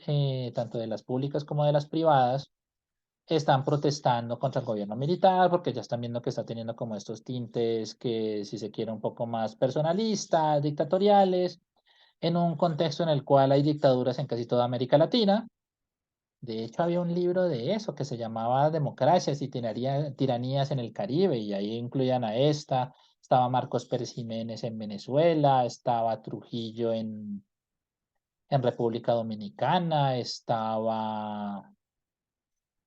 tanto de las públicas como de las privadas, están protestando contra el gobierno militar porque ya están viendo que está teniendo como estos tintes que, si se quiere, un poco más personalistas, dictatoriales, en un contexto en el cual hay dictaduras en casi toda América Latina. De hecho, había un libro de eso que se llamaba Democracias y Tiranías en el Caribe, y ahí incluían a esta. Estaba Marcos Pérez Jiménez en Venezuela, estaba Trujillo en República Dominicana, estaba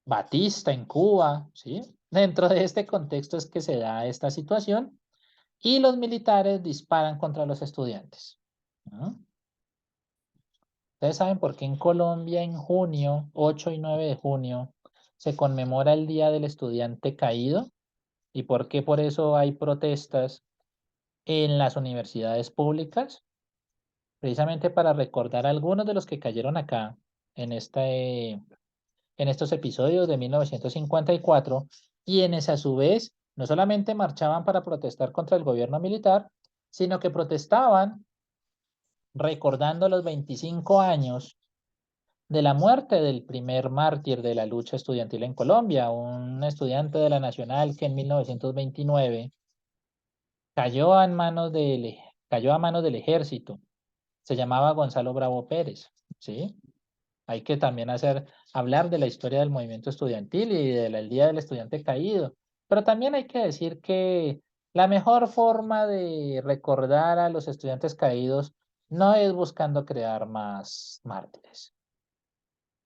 Batista en Cuba, ¿sí? Dentro de este contexto es que se da esta situación y los militares disparan contra los estudiantes, ¿no? Ustedes saben por qué en Colombia en junio, 8 y 9 de junio, se conmemora el Día del Estudiante Caído y por qué por eso hay protestas en las universidades públicas, precisamente para recordar a algunos de los que cayeron acá en estos episodios de 1954 quienes a su vez no solamente marchaban para protestar contra el gobierno militar, sino que protestaban recordando los 25 años de la muerte del primer mártir de la lucha estudiantil en Colombia, un estudiante de la Nacional que en 1929 cayó a manos del ejército. Se llamaba Gonzalo Bravo Pérez, ¿sí? Hay que también hablar de la historia del movimiento estudiantil y del Día del Estudiante Caído. Pero también hay que decir que la mejor forma de recordar a los estudiantes caídos no es buscando crear más mártires.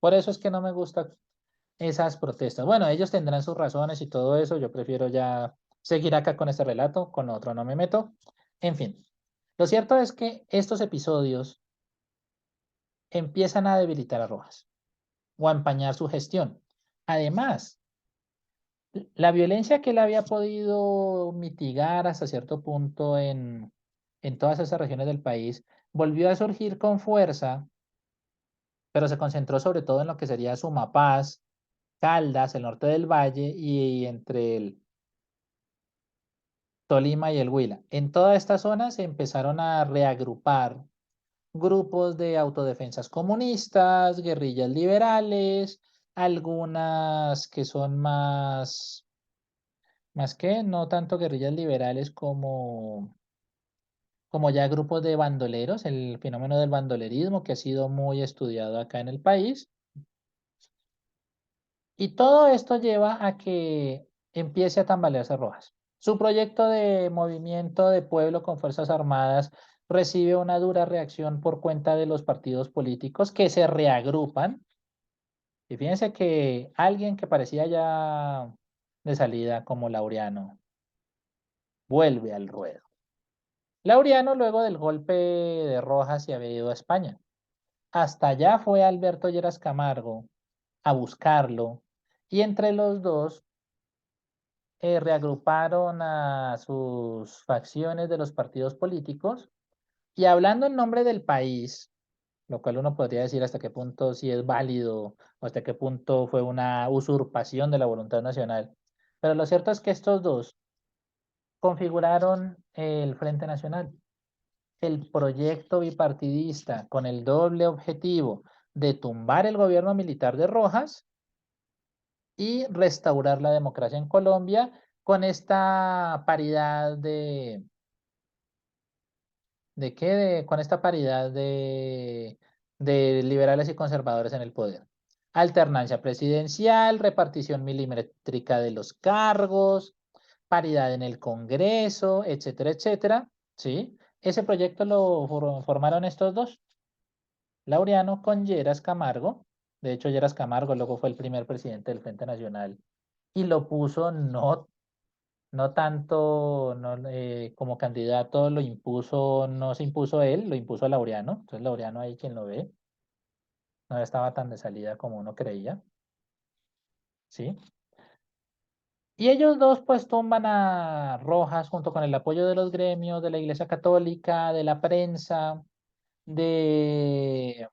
Por eso es que no me gustan esas protestas. Bueno, ellos tendrán sus razones y todo eso. Yo prefiero ya seguir acá con este relato, con otro no me meto. En fin, lo cierto es que estos episodios empiezan a debilitar a Rojas o a empañar su gestión. Además, la violencia que él había podido mitigar hasta cierto punto en todas esas regiones del país volvió a surgir con fuerza, pero se concentró sobre todo en lo que sería Sumapaz, Caldas, el norte del valle y entre el Tolima y el Huila. En toda esta zona se empezaron a reagrupar grupos de autodefensas comunistas, guerrillas liberales, algunas que son más que no tanto guerrillas liberales como ya grupos de bandoleros, el fenómeno del bandolerismo que ha sido muy estudiado acá en el país. Y todo esto lleva a que empiece a tambalearse Rojas. Su proyecto de movimiento de pueblo con Fuerzas Armadas recibe una dura reacción por cuenta de los partidos políticos que se reagrupan. Y fíjense que alguien que parecía ya de salida como Laureano vuelve al ruedo. Laureano, luego del golpe de Rojas, se había ido a España. Hasta allá fue Alberto Lleras Camargo a buscarlo y entre los dos reagruparon a sus facciones de los partidos políticos y hablando en nombre del país, lo cual uno podría decir hasta qué punto sí es válido o hasta qué punto fue una usurpación de la voluntad nacional. Pero lo cierto es que estos dos configuraron el Frente Nacional, el proyecto bipartidista con el doble objetivo de tumbar el gobierno militar de Rojas y restaurar la democracia en Colombia con esta paridad ¿de qué? Con esta paridad de liberales y conservadores en el poder. Alternancia presidencial, repartición milimétrica de los cargos, paridad en el Congreso, etcétera, etcétera. ¿Sí? Ese proyecto lo formaron estos dos, Laureano con Lleras Camargo. De hecho, Lleras Camargo luego fue el primer presidente del Frente Nacional y lo puso no tanto como candidato, lo impuso, no se impuso él, lo impuso Laureano. Entonces Laureano ahí quien lo ve, no estaba tan de salida como uno creía, ¿sí? Y ellos dos pues tumban a Rojas junto con el apoyo de los gremios, de la Iglesia Católica, de la prensa, de,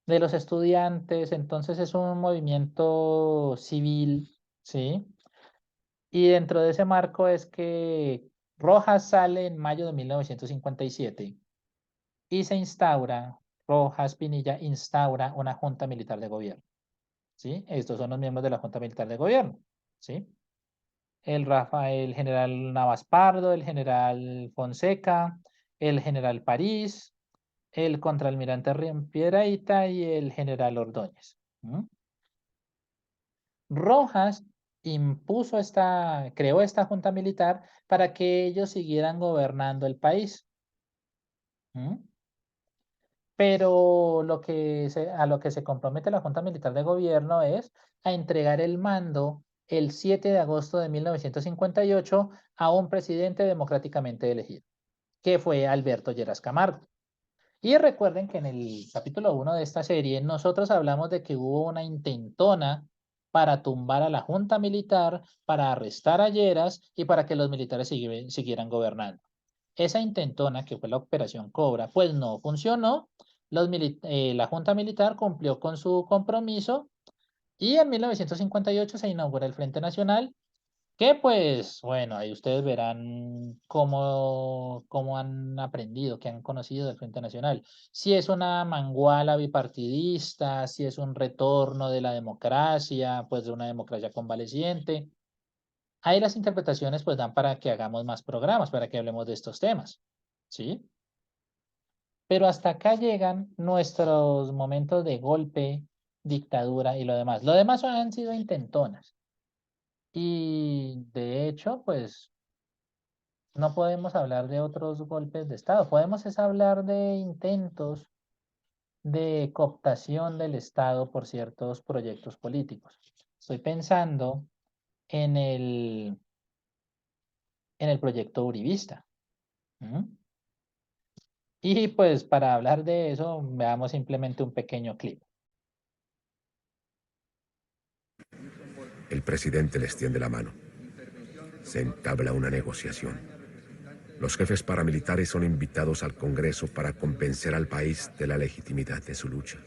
de los estudiantes. Entonces es un movimiento civil, ¿sí? Y dentro de ese marco es que Rojas sale en mayo de 1957 y se instaura, Rojas Pinilla instaura una junta militar de gobierno, ¿sí? Estos son los miembros de la junta militar de gobierno, ¿sí? El general Navas Pardo, el general Fonseca, el general París, el contraalmirante Piedrahíta y el general Ordóñez. Rojas creó esta junta militar para que ellos siguieran gobernando el país. ¿Mm? Pero a lo que se compromete la Junta Militar de Gobierno es a entregar el mando el 7 de agosto de 1958 a un presidente democráticamente elegido, que fue Alberto Lleras Camargo. Y recuerden que en el capítulo 1 de esta serie nosotros hablamos de que hubo una intentona para tumbar a la Junta Militar, para arrestar a Lleras y para que los militares siguieran gobernando. Esa intentona, que fue la Operación Cobra, pues no funcionó. La Junta Militar cumplió con su compromiso Y en 1958 se inaugura el Frente Nacional, que pues, bueno, ahí ustedes verán cómo han aprendido, qué han conocido del Frente Nacional. Si es una manguala bipartidista, si es un retorno de la democracia, pues de una democracia convaleciente. Ahí las interpretaciones pues dan para que hagamos más programas, para que hablemos de estos temas, ¿sí? Pero hasta acá llegan nuestros momentos de golpe, dictadura y lo demás. Lo demás han sido intentonas. Y de hecho, pues no podemos hablar de otros golpes de Estado. Podemos es hablar de intentos de cooptación del Estado por ciertos proyectos políticos. Estoy pensando en el proyecto uribista. ¿M? Y pues para hablar de eso, veamos simplemente un pequeño clip. El presidente les tiende la mano. Se entabla una negociación. Los jefes paramilitares son invitados al Congreso para convencer al país de la legitimidad de su lucha.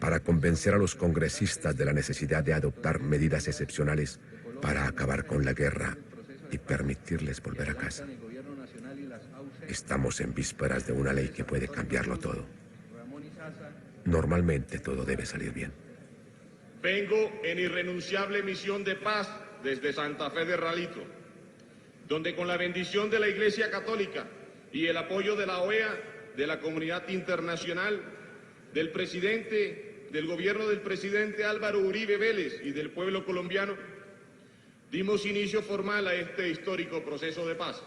Para convencer a los congresistas de la necesidad de adoptar medidas excepcionales para acabar con la guerra y permitirles volver a casa. Estamos en vísperas de una ley que puede cambiarlo todo. Normalmente todo debe salir bien. Vengo en irrenunciable misión de paz desde Santa Fe de Ralito, donde con la bendición de la Iglesia Católica y el apoyo de la OEA, de la comunidad internacional, del presidente, del gobierno del presidente Álvaro Uribe Vélez y del pueblo colombiano, dimos inicio formal a este histórico proceso de paz.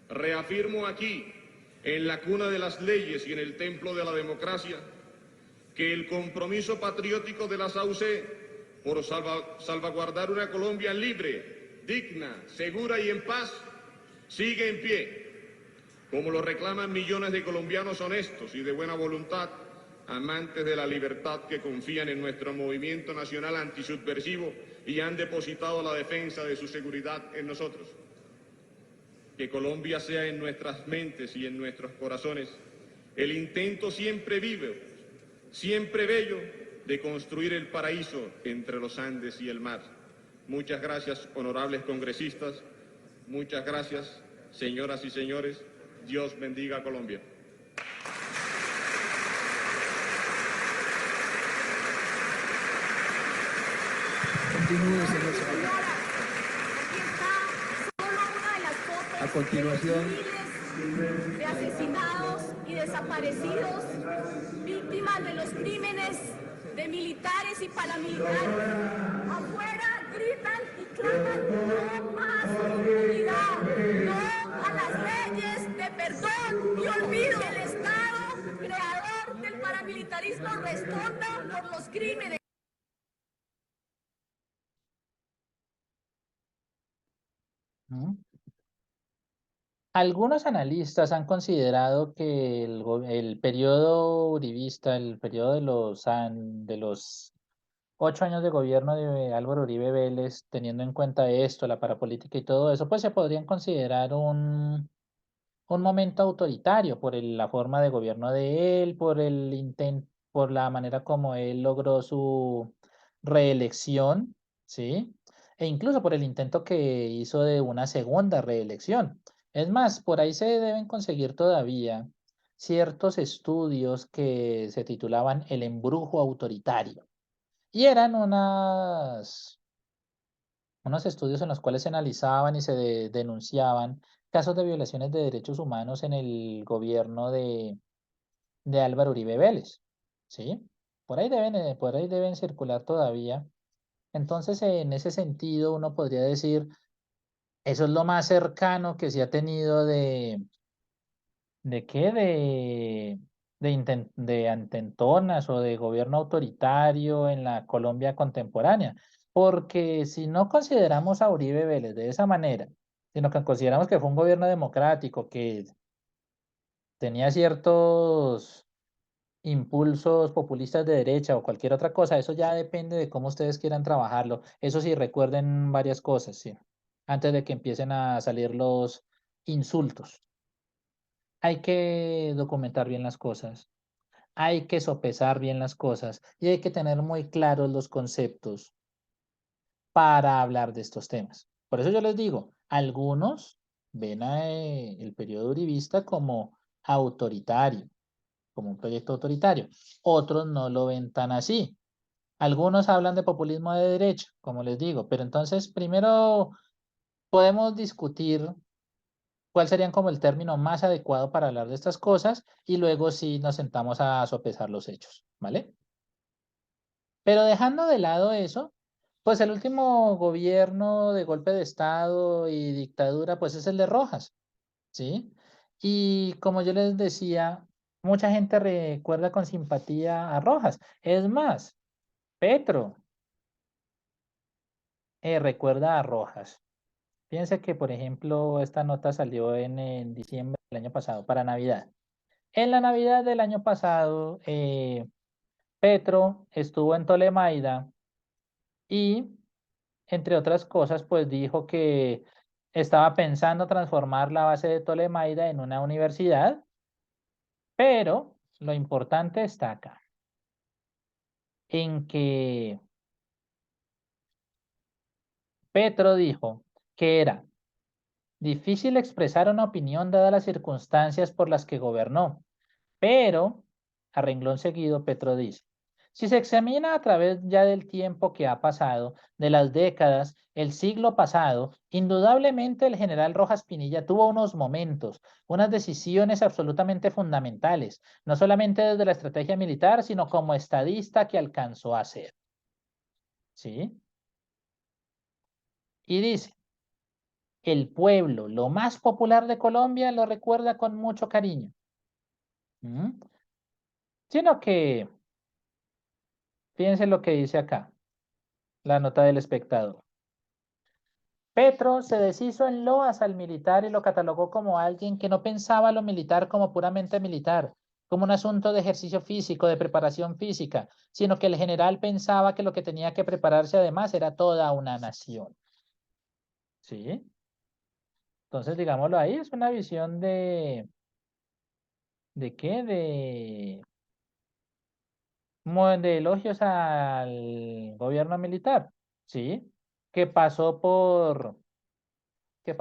Reafirmo aquí, en la cuna de las leyes y en el templo de la democracia, que el compromiso patriótico de la SAUC por salvaguardar una Colombia libre, digna, segura y en paz sigue en pie, como lo reclaman millones de colombianos honestos y de buena voluntad, amantes de la libertad que confían en nuestro movimiento nacional antisubversivo y han depositado la defensa de su seguridad en nosotros. Que Colombia sea en nuestras mentes y en nuestros corazones el intento siempre vivo, siempre bello, de construir el paraíso entre los Andes y el mar. Muchas gracias, honorables congresistas. Muchas gracias, señoras y señores. Dios bendiga a Colombia. Continúe, señor secretario. Aquí está solo una de las fotos A continuación, de los miles de asesinados y desaparecidos, víctimas de los crímenes de militares y paramilitares. Afuera gritan y claman: no más impunidad, no a las leyes de perdón y olvido. Que el Estado creador del paramilitarismo responda por los crímenes. ¿M? Algunos analistas han considerado que el periodo uribista, el periodo de los 8 años de gobierno de Álvaro Uribe Vélez, teniendo en cuenta esto, la parapolítica y todo eso, pues se podrían considerar un momento autoritario por la forma de gobierno de él, por la manera como él logró su reelección, ¿sí? E incluso por el intento que hizo de una segunda reelección. Es más, por ahí se deben conseguir todavía ciertos estudios que se titulaban El embrujo autoritario. Y eran unos estudios en los cuales se analizaban y se denunciaban casos de violaciones de derechos humanos en el gobierno de Álvaro Uribe Vélez, ¿sí? Por ahí deben circular todavía. Entonces, en ese sentido, uno podría decir, eso es lo más cercano que se ha tenido ¿de qué? De intentonas o de gobierno autoritario en la Colombia contemporánea. Porque si no consideramos a Uribe Vélez de esa manera, sino que consideramos que fue un gobierno democrático, que tenía ciertos impulsos populistas de derecha o cualquier otra cosa, eso ya depende de cómo ustedes quieran trabajarlo. Eso sí, recuerden varias cosas, sí, antes de que empiecen a salir los insultos. Hay que documentar bien las cosas. hay que sopesar bien las cosas y hay que tener muy claros los conceptos para hablar de estos temas. Por eso yo les digo, algunos ven el periodo uribista como autoritario, como un proyecto autoritario. Otros no lo ven tan así. Algunos hablan de populismo de derecha, como les digo, pero entonces primero podemos discutir cuál sería como el término más adecuado para hablar de estas cosas y luego sí nos sentamos a sopesar los hechos, ¿vale? Pero dejando de lado eso, pues el último gobierno de golpe de Estado y dictadura, pues es el de Rojas, ¿sí? Y como yo les decía, mucha gente recuerda con simpatía a Rojas. Es más, Petro recuerda a Rojas. Fíjense que, por ejemplo, esta nota salió en diciembre del año pasado, para Navidad. En la Navidad del año pasado, Petro estuvo en Tolemaida y, entre otras cosas, pues dijo que estaba pensando transformar la base de Tolemaida en una universidad, pero lo importante está acá, en que Petro dijo que era difícil expresar una opinión dadas las circunstancias por las que gobernó, pero, a renglón seguido, Petro dice, si se examina a través ya del tiempo que ha pasado, de las décadas, el siglo pasado, indudablemente el general Rojas Pinilla tuvo unos momentos, unas decisiones absolutamente fundamentales, no solamente desde la estrategia militar, sino como estadista que alcanzó a ser. ¿Sí? Y dice, el pueblo, lo más popular de Colombia, lo recuerda con mucho cariño. ¿Mm? Sino que, fíjense lo que dice acá, la nota del espectador. Petro se deshizo en loas al militar y lo catalogó como alguien que no pensaba lo militar como puramente militar, como un asunto de ejercicio físico, de preparación física, sino que el general pensaba que lo que tenía que prepararse además era toda una nación. ¿Sí? Entonces, digámoslo ahí, es una visión ¿de qué? De elogios al gobierno militar, ¿sí? Que pasó por ¿qué?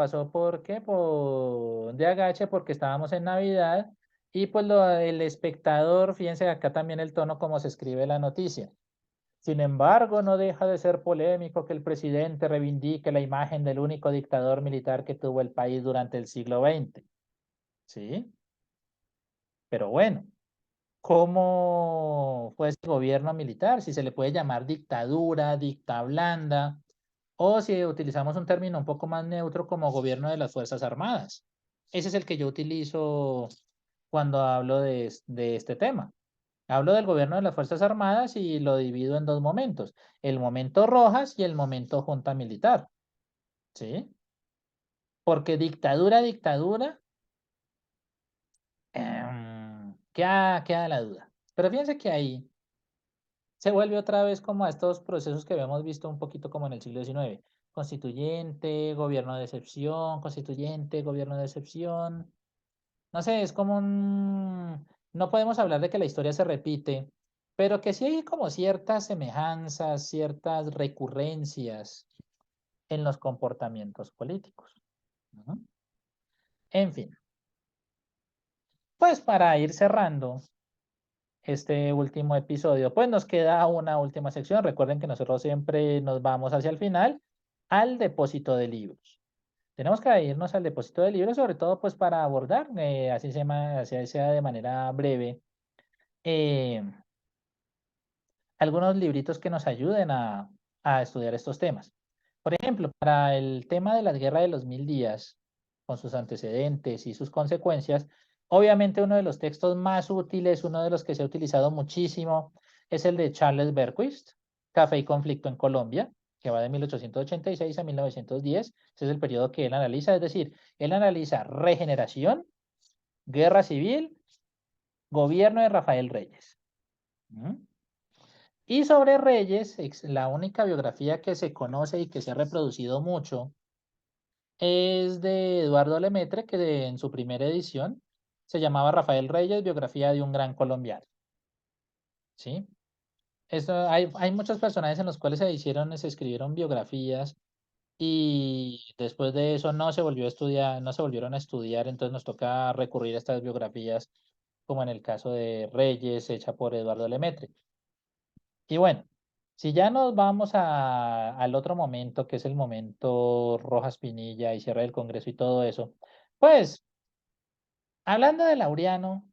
Por de agache porque estábamos en Navidad y pues el espectador, fíjense acá también el tono como se escribe la noticia. Sin embargo, no deja de ser polémico que el presidente reivindique la imagen del único dictador militar que tuvo el país durante el siglo XX. ¿Sí? Pero bueno, ¿cómo fue ese gobierno militar? Si se le puede llamar dictadura, dicta blanda, o si utilizamos un término un poco más neutro como gobierno de las Fuerzas Armadas. Ese es el que yo utilizo cuando hablo de este tema. Hablo del gobierno de las Fuerzas Armadas y lo divido en dos momentos, el momento Rojas y el momento Junta Militar, ¿sí? Porque dictadura, queda la duda. Pero fíjense que ahí se vuelve otra vez como a estos procesos que habíamos visto un poquito como en el siglo XIX. Constituyente, gobierno de excepción, constituyente, gobierno de excepción. No sé, es como un... No podemos hablar de que la historia se repite, pero que sí hay como ciertas semejanzas, ciertas recurrencias en los comportamientos políticos. Ujú. En fin, pues para ir cerrando este último episodio, pues nos queda una última sección. Recuerden que nosotros siempre nos vamos hacia el final al depósito de libros. Tenemos que irnos al depósito de libros, sobre todo pues para abordar, así sea de manera breve, eh, algunos libritos que nos ayuden a estudiar estos temas. Por ejemplo, para el tema de la Guerra de los 1000 días, con sus antecedentes y sus consecuencias, obviamente uno de los textos más útiles, uno de los que se ha utilizado muchísimo, es el de Charles Berquist, Café y Conflicto en Colombia, que va de 1886 a 1910. Ese es el periodo que él analiza, es decir, él analiza regeneración, guerra civil, gobierno de Rafael Reyes. ¿Mm? Y sobre Reyes, la única biografía que se conoce y que se ha reproducido mucho es de Eduardo Lemaitre, que en su primera edición se llamaba Rafael Reyes, biografía de un gran colombiano. ¿sí? Hay muchos personajes en los cuales se escribieron biografías y después de eso no se volvió a estudiar, no se volvieron a estudiar, entonces nos toca recurrir a estas biografías, como en el caso de Reyes, hecha por Eduardo Lemaitre. Y bueno, si ya nos vamos al otro momento, que es el momento Rojas Pinilla y cierre del Congreso y todo eso, pues hablando de Laureano,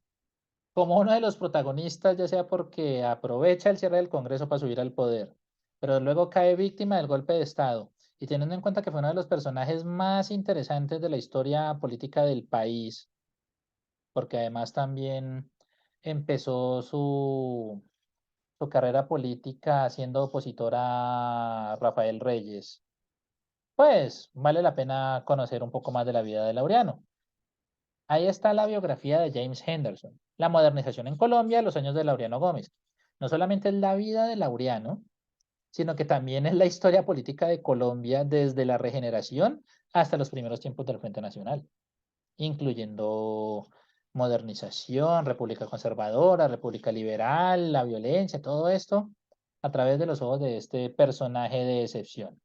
como uno de los protagonistas, ya sea porque aprovecha el cierre del Congreso para subir al poder, pero luego cae víctima del golpe de Estado, y teniendo en cuenta que fue uno de los personajes más interesantes de la historia política del país, porque además también empezó su carrera política siendo opositor a Rafael Reyes, pues vale la pena conocer un poco más de la vida de Laureano. Ahí está la biografía de James Henderson, la modernización en Colombia, los años de Laureano Gómez. No solamente es la vida de Laureano, sino que también es la historia política de Colombia desde la regeneración hasta los primeros tiempos del Frente Nacional, incluyendo modernización, república conservadora, república liberal, la violencia, todo esto a través de los ojos de este personaje de excepción.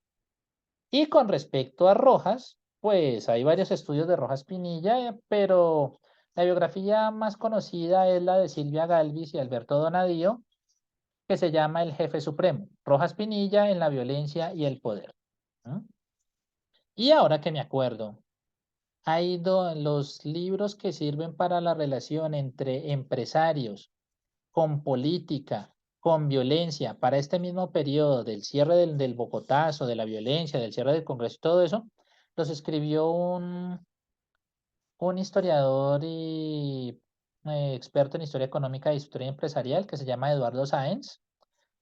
Y con respecto a Rojas, pues hay varios estudios de Rojas Pinilla, pero la biografía más conocida es la de Silvia Galvis y Alberto Donadío, que se llama El Jefe Supremo, Rojas Pinilla en la violencia y el poder. ¿No? Y ahora que me acuerdo, los libros que sirven para la relación entre empresarios con política, con violencia, para este mismo periodo del cierre del Bogotazo, de la violencia, del cierre del Congreso y todo eso, los escribió un historiador y experto en historia económica y historia empresarial que se llama Eduardo Sáenz.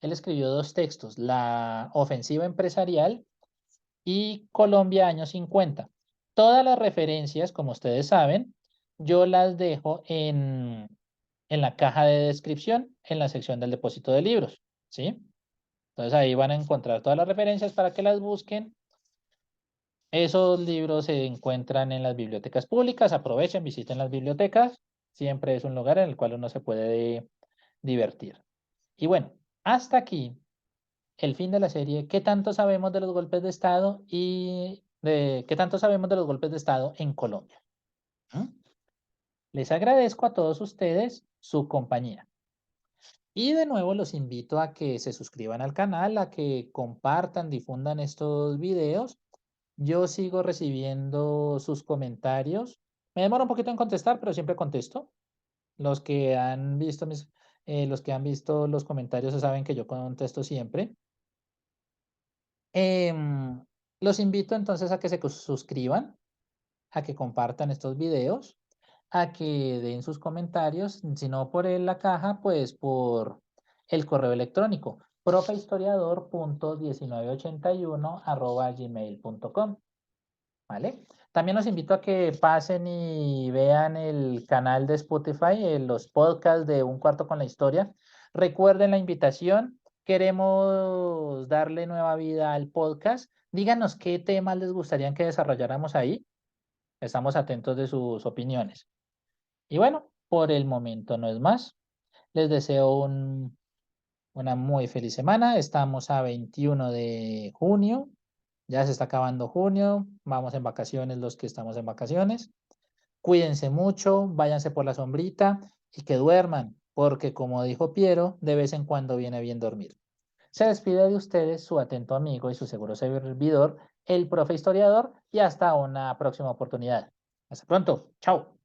Él escribió dos textos, La ofensiva empresarial y Colombia años 50. Todas las referencias, como ustedes saben, yo las dejo en la caja de descripción, en la sección del depósito de libros, ¿sí? Entonces ahí van a encontrar todas las referencias para que las busquen. Esos libros se encuentran en las bibliotecas públicas, aprovechen, visiten las bibliotecas, siempre es un lugar en el cual uno se puede divertir. Y bueno, hasta aquí el fin de la serie. ¿Qué tanto sabemos de los golpes de Estado y de qué tanto sabemos de los golpes de Estado en Colombia? ¿Mm? Les agradezco a todos ustedes su compañía. Y de nuevo los invito a que se suscriban al canal, a que compartan, difundan estos videos. Yo sigo recibiendo sus comentarios. Me demoro un poquito en contestar, pero siempre contesto. Los que han visto los que han visto los comentarios saben que yo contesto siempre. Em, los invito entonces a que se suscriban, a que compartan estos videos, a que den sus comentarios, si no por la caja, pues por el correo electrónico, profehistoriador.1981@gmail.com, ¿vale? También los invito a que pasen y vean el canal de Spotify, los podcasts de Un Cuarto con la Historia. Recuerden la invitación, queremos darle nueva vida al podcast. Díganos qué temas les gustaría que desarrolláramos ahí. Estamos atentos de sus opiniones. Y bueno, por el momento no es más. Les deseo una muy feliz semana. Estamos a 21 de junio. Ya se está acabando junio. Vamos en vacaciones los que estamos en vacaciones. Cuídense mucho, váyanse por la sombrita y que duerman, porque como dijo Piero, de vez en cuando viene bien dormir. Se despide de ustedes su atento amigo y su seguro servidor, el profe historiador, y hasta una próxima oportunidad. Hasta pronto. Chao.